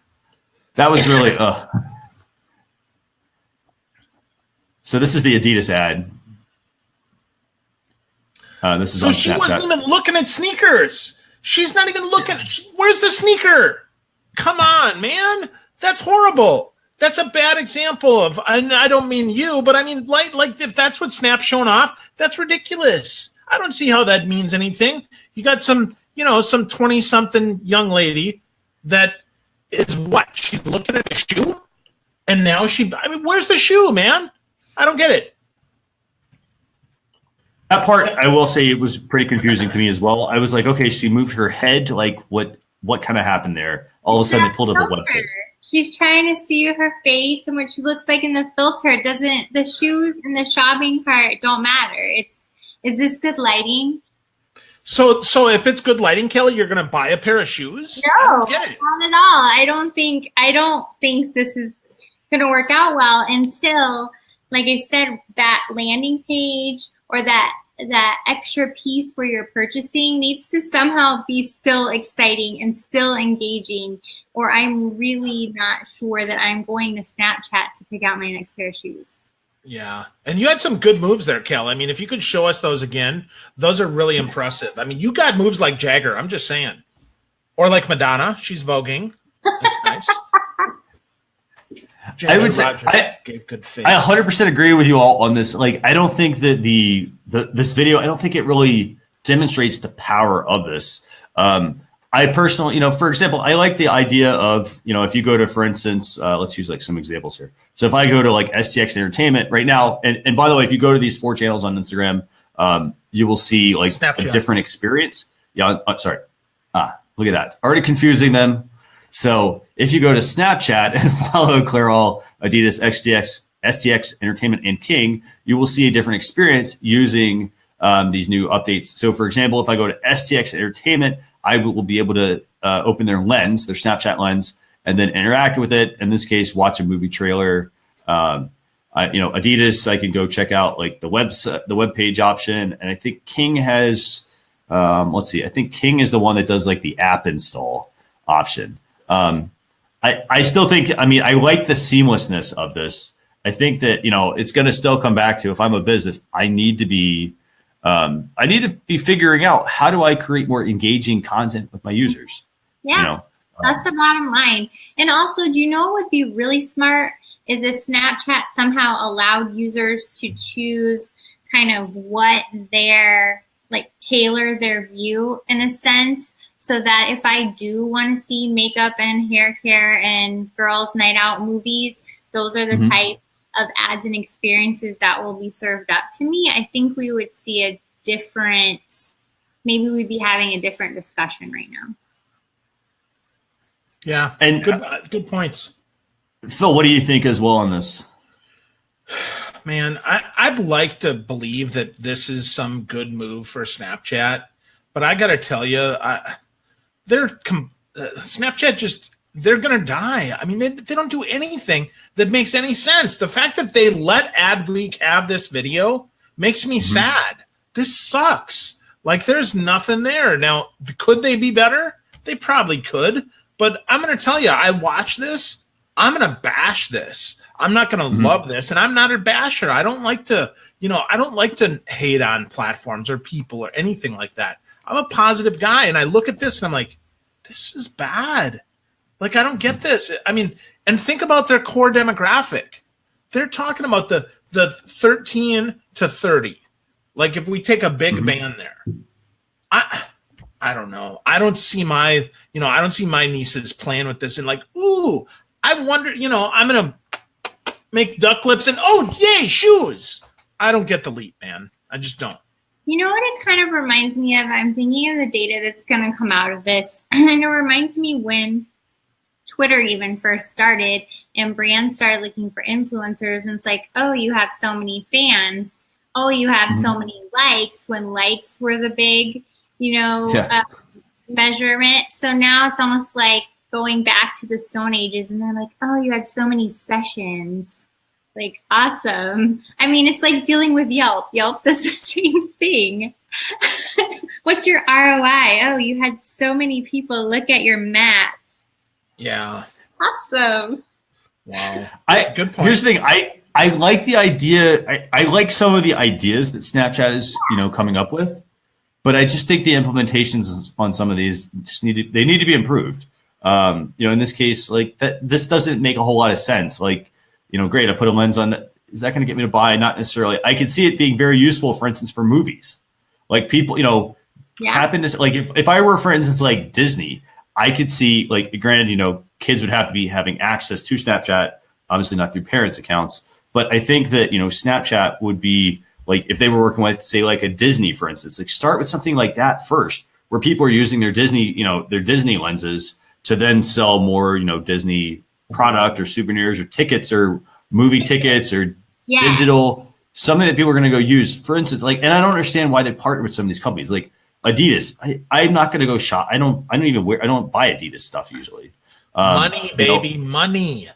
That was really, So this is the Adidas ad. This is so on she Snapchat. wasn't even looking at sneakers. She's not even looking. Where's the sneaker? Come on, man. That's horrible. That's a bad example of, and I don't mean you, but I mean, like if that's what Snap's showing off, that's ridiculous. I don't see how that means anything. You got some 20-something young lady that is what? She's looking at a shoe? And now where's the shoe, man? I don't get it. That part, I will say, it was pretty confusing to me as well. I was like, okay, she moved her head. Like, what kind of happened there? All of a sudden, it pulled up a website. She's trying to see her face and what she looks like in the filter. The shoes in the shopping cart don't matter. Is this good lighting? So if it's good lighting, Kelly, you're going to buy a pair of shoes? No, not at all. I don't think this is going to work out well until, like I said, that landing page or that extra piece where you're purchasing needs to somehow be still exciting and still engaging, or I'm really not sure that I'm going to Snapchat to pick out my next pair of shoes. Yeah. And you had some good moves there, Kel. I mean, if you could show us those again, those are really impressive. I mean, you got moves like Jagger, I'm just saying. Or like Madonna. She's voguing. That's nice. I would say I 100% agree with you all on this. Like, I don't think that this video, I don't think it really demonstrates the power of this. I personally, for example, I like the idea of, if you go to, for instance, let's use like some examples here. So if I go to like STX Entertainment right now, and by the way, if you go to these 4 channels on Instagram, you will see like Snapchat. A different experience. Yeah, sorry. Look at that. Already confusing them. So if you go to Snapchat and follow Clairol, Adidas, STX Entertainment, and King, you will see a different experience using these new updates. So for example, if I go to STX Entertainment, I will be able to open their lens, their Snapchat lens, and then interact with it. In this case, watch a movie trailer. Adidas, I can go check out like the web page option. And I think King has, I think King is the one that does like the app install option. I still think, I like the seamlessness of this. I think that, it's going to still come back to, if I'm a business, I need to be figuring out, how do I create more engaging content with my users? Yeah, that's the bottom line. And also, do you know what would be really smart is if Snapchat somehow allowed users to choose kind of what tailor their view in a sense. So that if I do want to see makeup and hair care and girls' night out movies, those are the type of ads and experiences that will be served up to me, I think we would see a different, maybe we'd be having a different discussion right now. Yeah, and good points. Phil, what do you think as well on this? Man, I'd like to believe that this is some good move for Snapchat, but I got to tell you, Snapchat they're going to die. I mean, they don't do anything that makes any sense. The fact that they let Adweek have this video makes me sad. This sucks. Like, there's nothing there. Now, could they be better? They probably could, but I'm going to tell you, I watch this, I'm going to bash this. I'm not going to love this, and I'm not a basher. I don't like to, I don't like to hate on platforms or people or anything like that. I'm a positive guy, and I look at this, and I'm like, this is bad. Like, I don't get this. I mean, and think about their core demographic. They're talking about the 13 to 30. Like, if we take a big band there, I don't know. I don't see my nieces playing with this and like, ooh, I wonder, I'm going to make duck lips and, oh, yay, shoes. I don't get the leap, man. I just don't. You know what it kind of reminds me of? I'm thinking of the data that's going to come out of this. And it reminds me when Twitter even first started and brands started looking for influencers. And it's like, oh, you have so many fans. Oh, you have so many likes, when likes were the big, measurement. So now it's almost like going back to the Stone Ages, and they're like, oh, you had so many sessions. Like, awesome. I mean, it's like dealing with Yelp. Yelp does the same thing. What's your ROI? Oh, you had so many people look at your map. Yeah. Awesome. Wow. Good point. Here's the thing. I like the idea. I like some of the ideas that Snapchat is, coming up with, but I just think the implementations on some of these need to be improved. In this case, like this doesn't make a whole lot of sense. Like, great, I put a lens on that. Is that going to get me to buy? Not necessarily. I could see it being very useful, for instance, for movies. Like people, tap into, like if I were, for instance, like Disney, I could see, like, granted, kids would have to be having access to Snapchat, obviously not through parents' accounts. But I think that, Snapchat would be like, if they were working with, say, like a Disney, for instance, like start with something like that first, where people are using their Disney, their Disney lenses to then sell more, Disney product or souvenirs or tickets or movie tickets or digital, something that people are going to go use. For instance, like, and I don't understand why they partner with some of these companies, like Adidas. I'm not going to go shop. I don't buy Adidas stuff usually. Money, baby, money.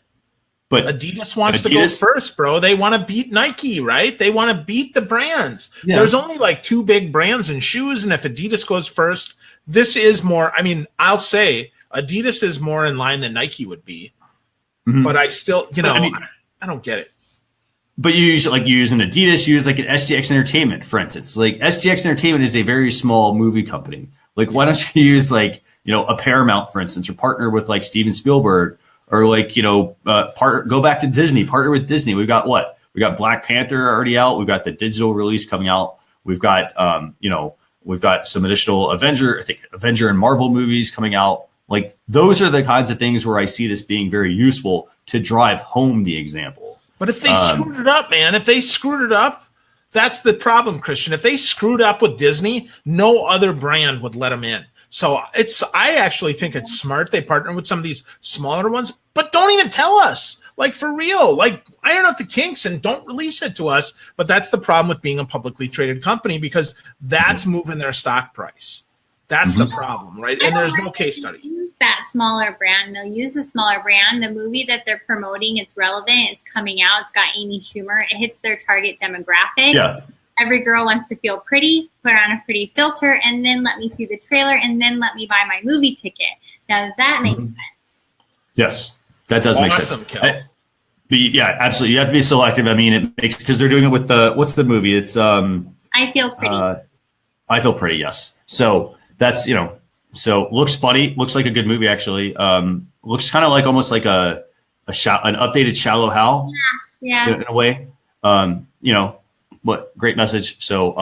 But Adidas wants to go first, bro. They want to beat Nike, right? They want to beat the brands. Yeah. There's only like two big brands in shoes, and if Adidas goes first, this is more. I mean, I'll say Adidas is more in line than Nike would be, but I still, I don't get it. But you use an Adidas, you use like an STX Entertainment, for instance. Like STX Entertainment is a very small movie company. Like, why don't you use like a Paramount, for instance, or partner with like Steven Spielberg? Or like, go back to Disney, partner with Disney. We've got what? We got Black Panther already out. We've got the digital release coming out. We've got, we've got some additional Avenger and Marvel movies coming out. Like, those are the kinds of things where I see this being very useful to drive home the example. But if they screwed it up, man, that's the problem, Christian. If they screwed up with Disney, no other brand would let them in. So I actually think it's smart they partner with some of these smaller ones, but don't even tell us. Like, for real, like, iron out the kinks and don't release it to us. But that's the problem with being a publicly traded company, because that's moving their stock price. That's the problem, right? And there's no case study. Use that smaller brand, though. Use the smaller brand. The movie that they're promoting, it's relevant. It's coming out. It's got Amy Schumer. It hits their target demographic. Yeah. Every girl wants to feel pretty, put on a pretty filter, and then let me see the trailer, and then let me buy my movie ticket. Now, that makes sense. Yes, that does make sense. Yeah, absolutely. You have to be selective. I mean, it makes, because they're doing it with what's the movie? It's I Feel Pretty. I Feel Pretty, yes. So that's, so looks funny. Looks like a good movie, actually. Looks kind of like almost like an updated Shallow Hal. Yeah. In a way. What great message. So,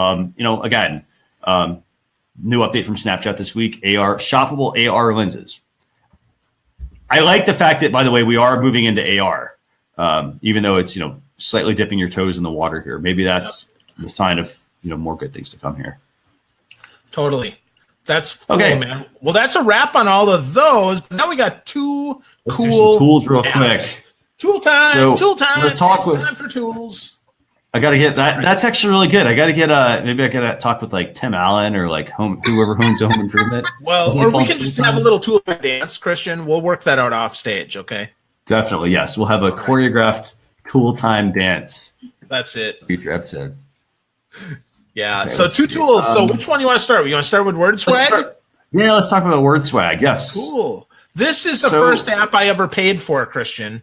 again, new update from Snapchat this week, shoppable AR lenses. I like the fact that, by the way, we are moving into AR. even though it's, slightly dipping your toes in the water here. Maybe that's the sign of, more good things to come here. Totally. That's cool, okay, man. Well, that's a wrap on all of those. Now we got two Let's cool do some tools real apps. quick. Tool time. So, tool time. It's time for tools. I got to get that. That's actually really good. I got to get maybe I got to talk with like Tim Allen or like whoever owns Home Improvement. Well, or we can just have a little tool time dance, Christian. We'll work that out off stage, okay? Definitely, yes. We'll have a choreographed tool time dance. That's it. Future episode. Yeah. Okay, so two tools. So which one you want to start with? You want to start with Word Swag? Let's talk about Word Swag. Yes. Cool. This is the first app I ever paid for, Christian.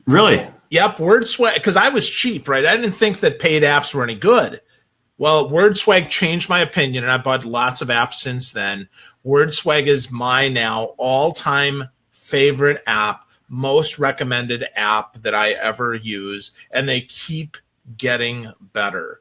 Really? Yep. Word Swag, because I was cheap, right? I didn't think that paid apps were any good. Well, Word Swag changed my opinion, and I bought lots of apps since then. Word Swag is my now all-time favorite app, most recommended app that I ever use, and they keep getting better.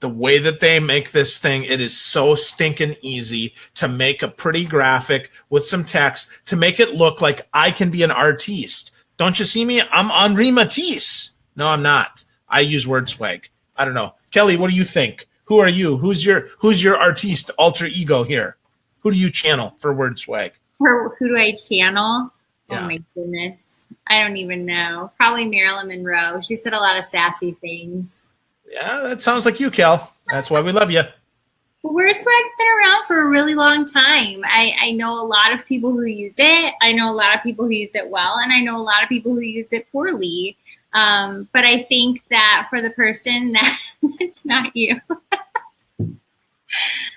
The way that they make this thing, it is so stinking easy to make a pretty graphic with some text to make it look like I can be an artiste. Don't you see me? I'm Henri Matisse. No, I'm not. I use Word Swag. I don't know. Kelly, what do you think? Who are you? Who's your artiste alter ego here? Who do you channel for Word Swag? Who do I channel? Yeah. Oh my goodness. I don't even know. Probably Marilyn Monroe. She said a lot of sassy things. Yeah, that sounds like you, Kel. That's why we love you. Word Swag's been around for a really long time. I know a lot of people who use it. I know a lot of people who use it well, and I know a lot of people who use it poorly. But I think that for the person that it's not you.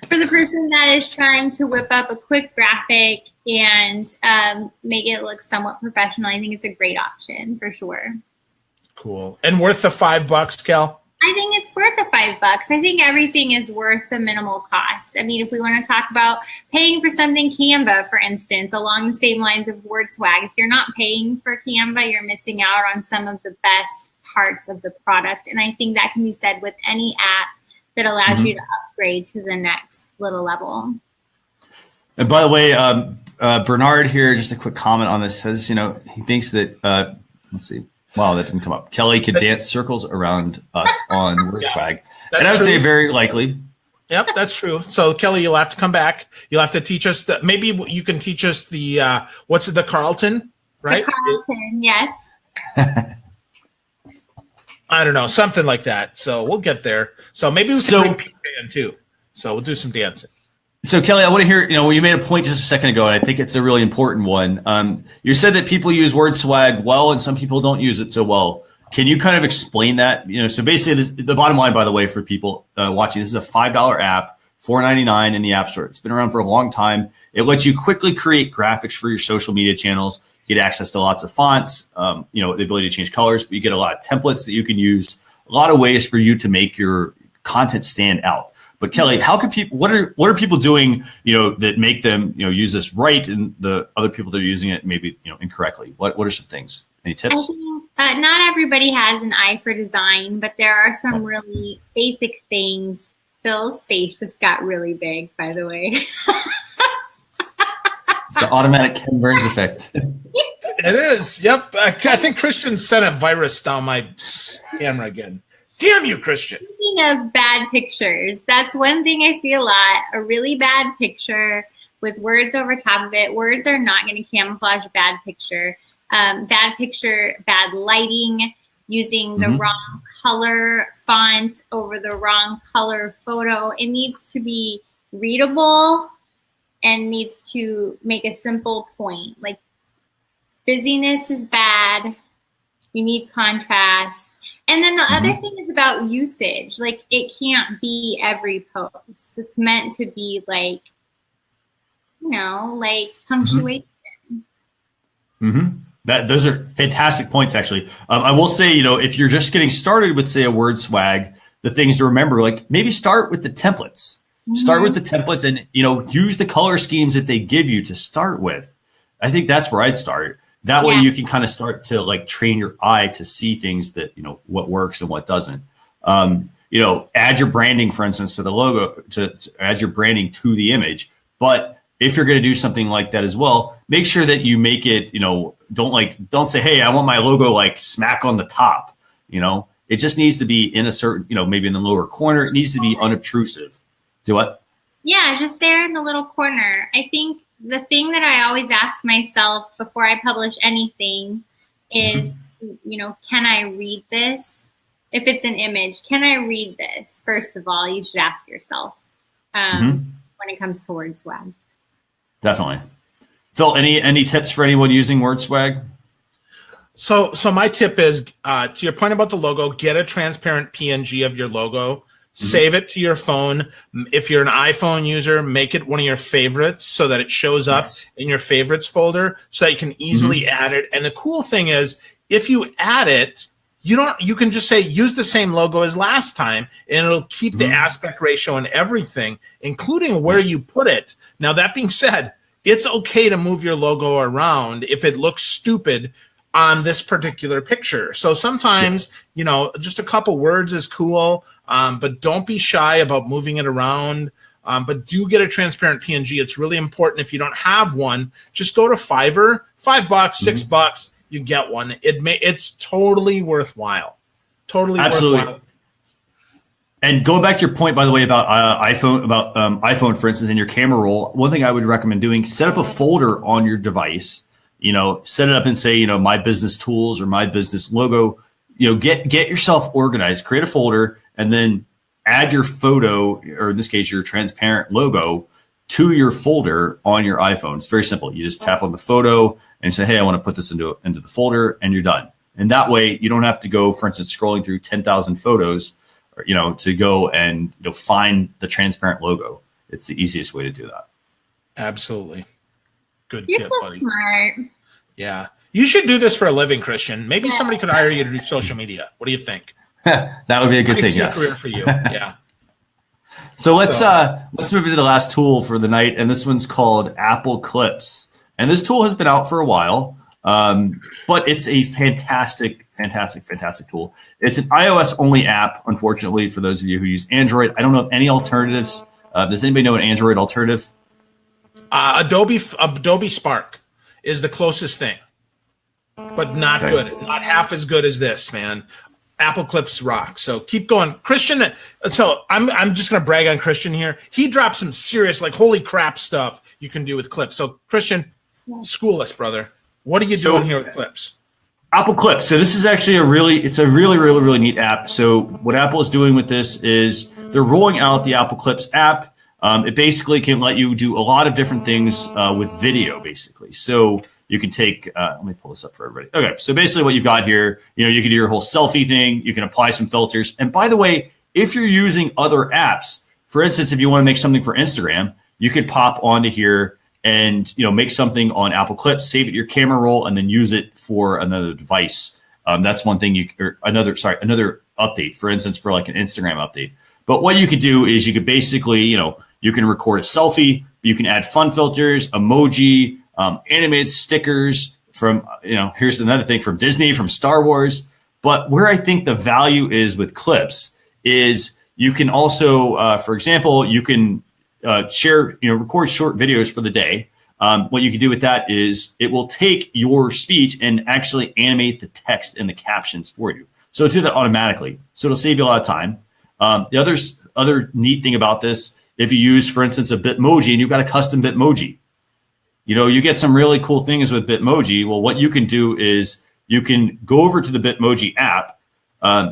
For the person that is trying to whip up a quick graphic and make it look somewhat professional, I think it's a great option for sure. Cool. And worth the $5, Kel? I think it's worth the $5. I think everything is worth the minimal cost. I mean, if we want to talk about paying for something, Canva, for instance, along the same lines of Word Swag, if you're not paying for Canva, you're missing out on some of the best parts of the product. And I think that can be said with any app that allows you to upgrade to the next little level. And by the way, Bernard here, just a quick comment on this, says, he thinks that, let's see. Wow, that didn't come up. Kelly could dance circles around us on Word Swag. And I would say very likely. Yep, that's true. So, Kelly, you'll have to come back. You'll have to teach us maybe you can teach us the, what's it, the Carlton, right? The Carlton, yes. I don't know, something like that. So we'll get there. So maybe we can bring Pink Band too. So we'll do some dancing. So Kelly, I want to hear, you made a point just a second ago, and I think it's a really important one. You said that people use Word Swag well, and some people don't use it so well. Can you kind of explain that? So basically the bottom line, by the way, for people watching, this is a $5 app, $4.99 in the App Store. It's been around for a long time. It lets you quickly create graphics for your social media channels. You get access to lots of fonts, the ability to change colors, but you get a lot of templates that you can use, a lot of ways for you to make your content stand out. But Kelly, how can people? What are people doing? That make them use this right, and the other people that are using it maybe incorrectly. What are some things? Any tips? I think not everybody has an eye for design, but there are some really basic things. Phil's face just got really big, by the way. It's the automatic Ken Burns effect. It is. Yep. I think Christian sent a virus down my camera again. Damn you, Christian. Speaking of bad pictures, that's one thing I see a lot. A really bad picture with words over top of it. Words are not going to camouflage a bad picture. Bad picture, bad lighting, using the wrong color font over the wrong color photo. It needs to be readable and needs to make a simple point. Like, busyness is bad. You need contrast. And then the other thing is about usage. Like, it can't be every post. It's meant to be like, punctuation. Those are fantastic points, actually. I will say, if you're just getting started with, say, a Word Swag, the things to remember, like maybe start with the templates. Start with the templates and, use the color schemes that they give you to start with. I think that's where I'd start. That way you can kind of start to like train your eye to see things that, what works and what doesn't. Add your branding, for instance, to the logo, to add your branding to the image. But if you're going to do something like that as well, make sure that you make it, don't say, hey, I want my logo like smack on the top. It just needs to be in a certain, maybe in the lower corner. It needs to be unobtrusive. Do what? Yeah, just there in the little corner. I think the thing that I always ask myself before I publish anything is, can I read this? If it's an image, can I read this? First of all, you should ask yourself when it comes to word swag. Definitely. Phil, any tips for anyone using word swag? So my tip is, to your point about the logo, get a transparent PNG of your logo. Save it to your phone. If you're an iPhone user, make it one of your favorites so that it shows up in your favorites folder so that you can easily add it. And the cool thing is, if you add it, you can just say, use the same logo as last time, and it'll keep the aspect ratio and everything, including where you put it. Now, that being said, it's okay to move your logo around if it looks stupid on this particular picture. So sometimes, just a couple words is cool, but don't be shy about moving it around. But do get a transparent PNG. It's really important. If you don't have one, just go to Fiverr, $5, $6, you get one. It's totally worthwhile. Totally worthwhile. And going back to your point, by the way, about iPhone, for instance, in your camera roll, one thing I would recommend doing, set up a folder on your device. Set it up and say, my business tools or my business logo. Get yourself organized, create a folder, and then add your photo, or in this case, your transparent logo, to your folder on your iPhone. It's very simple. You just tap on the photo and say, hey, I want to put this into the folder, and you're done. And that way, you don't have to go, for instance, scrolling through 10,000 photos, to go and find the transparent logo. It's the easiest way to do that. Absolutely. Good You're tip, so buddy. Smart. Yeah. You should do this for a living, Christian. Maybe somebody could hire you to do social media. What do you think? That would be a good thing, yes. Career for you. Yeah. So let's move into the last tool for the night, and this one's called Apple Clips. And this tool has been out for a while, but it's a fantastic tool. It's an iOS-only app, unfortunately, for those of you who use Android. I don't know of any alternatives. Does anybody know an Android alternative? Adobe Spark is the closest thing, but not good. Not half as good as this, man. Apple Clips rock. So keep going, Christian. So I'm just gonna brag on Christian here. He dropped some serious, like, holy crap stuff you can do with Clips. So Christian, school us, brother. What are you doing here with Clips? Apple Clips. So this is actually a really neat app. So what Apple is doing with this is they're rolling out the Apple Clips app. It basically can let you do a lot of different things with video, basically. So you can take, let me pull this up for everybody. Okay, so basically what you've got here, you can do your whole selfie thing. You can apply some filters. And by the way, if you're using other apps, for instance, if you want to make something for Instagram, you could pop onto here and make something on Apple Clips, save it to your camera roll, and then use it for another device. That's one thing another update, for instance, for like an Instagram update. But what you could do is you could basically, you can record a selfie, you can add fun filters, emoji, animated stickers from, here's another thing from Disney, from Star Wars. But where I think the value is with Clips is you can also, for example, you can share, record short videos for the day. What you can do with that is it will take your speech and actually animate the text and the captions for you. So it'll do that automatically. So it'll save you a lot of time. The other neat thing about this, if you use, for instance, a Bitmoji and you've got a custom Bitmoji, you get some really cool things with Bitmoji. Well, what you can do is you can go over to the Bitmoji app,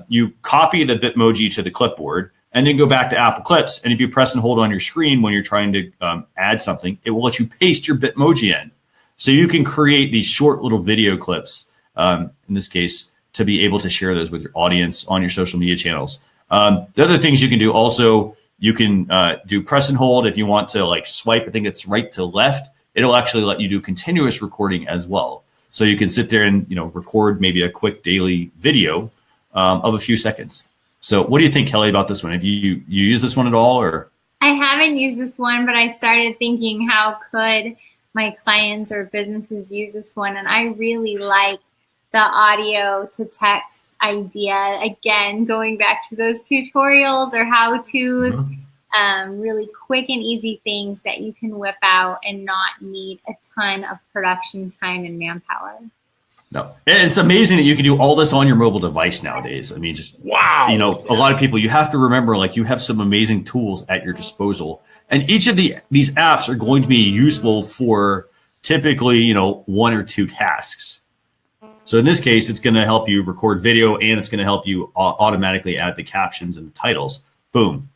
you copy the Bitmoji to the clipboard, and then go back to Apple Clips. And if you press and hold on your screen when you're trying to add something, it will let you paste your Bitmoji in. So you can create these short little video clips, in this case, to be able to share those with your audience on your social media channels. The other things you can do also, you can do press and hold. If you want to swipe, I think it's right to left, it'll actually let you do continuous recording as well. So you can sit there and record maybe a quick daily video of a few seconds. So what do you think, Kelly, about this one? Have you used this one at all? Or I haven't used this one, but I started thinking, how could my clients or businesses use this one? And I really like the audio to text idea. Again, going back to those tutorials or how-tos, really quick and easy things that you can whip out and not need a ton of production time and manpower. No, and it's amazing that you can do all this on your mobile device nowadays. I mean, just Wow. You know, a lot of people, you have to remember, like, you have some amazing tools at your disposal, and each of these apps are going to be useful for typically, you know, 1 or 2 tasks. So in this case, it's going to help you record video, and it's going to help you automatically add the captions and the titles. Boom.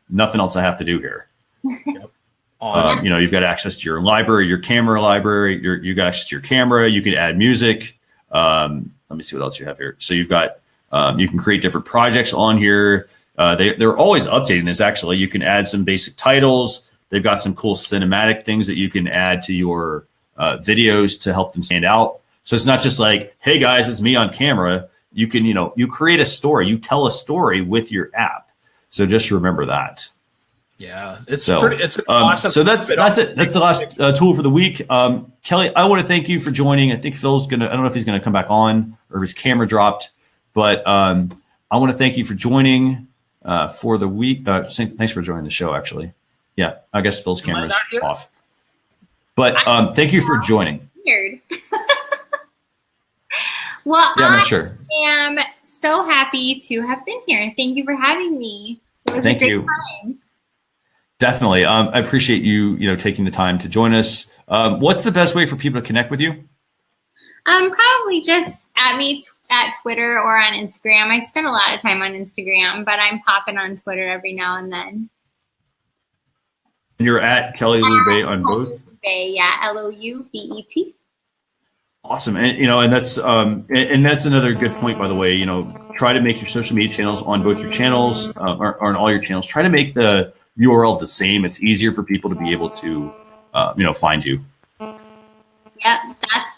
Nothing else I have to do here. Yep. Awesome. You know, you've got access to your library, your camera library. You got access to your camera. You can add music. Let me see what else you have here. So you've got, you can create different projects on here. They're always updating this, actually. You can add some basic titles. They've got some cool cinematic things that you can add to your videos to help them stand out. So it's not just like, hey, guys, it's me on camera. You can, you know, you create a story. You tell a story with your app. So just remember that. Yeah, it's awesome. So that's it. That's the last tool for the week. Kelly, I want to thank you for joining. I think Phil's I don't know if he's gonna come back on or if his camera dropped, but I want to thank you for joining for the week. Thanks for joining the show. Actually, yeah, I guess Phil's camera's off. But thank you for joining. Weird. Well, yeah, I'm not sure. I am so happy to have been here. Thank you for having me. It was a great time. Definitely. I appreciate you taking the time to join us. What's the best way for people to connect with you? Probably just at me at Twitter or on Instagram. I spend a lot of time on Instagram, but I'm popping on Twitter every now and then. And you're at Kelly Loubet on both? Loubet, yeah, Loubet. Awesome. And that's another good point, by the way. Try to make your social media channels on both your channels or on all your channels. Try to make the URL the same. It's easier for people to be able to find you. Yep, that's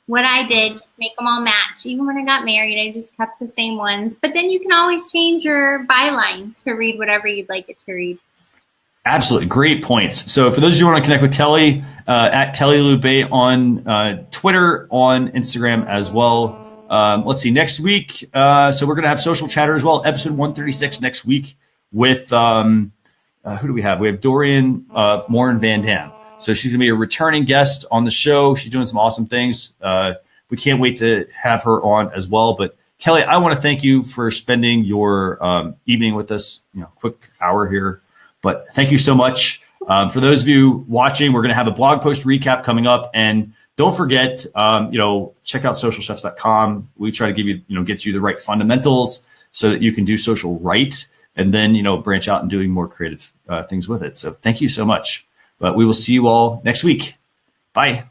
what I did. Make them all match. Even when I got married, I just kept the same ones. But then you can always change your byline to read whatever you'd like it to read. Absolutely. Great points. So for those of you who want to connect with Kelly, at Kelly Loubet on Twitter, on Instagram as well. Let's see, next week. So we're going to have Social Chatter as well. Episode 136 next week with, who do we have? We have Dorian Morin Van Dam. So she's going to be a returning guest on the show. She's doing some awesome things. We can't wait to have her on as well. But Kelly, I want to thank you for spending your evening with us, quick hour here. But thank you so much. For those of you watching, we're going to have a blog post recap coming up. And don't forget, check out socialchefs.com. We try to give you, get you the right fundamentals so that you can do social right. And then, branch out and doing more creative things with it. So thank you so much. But we will see you all next week. Bye.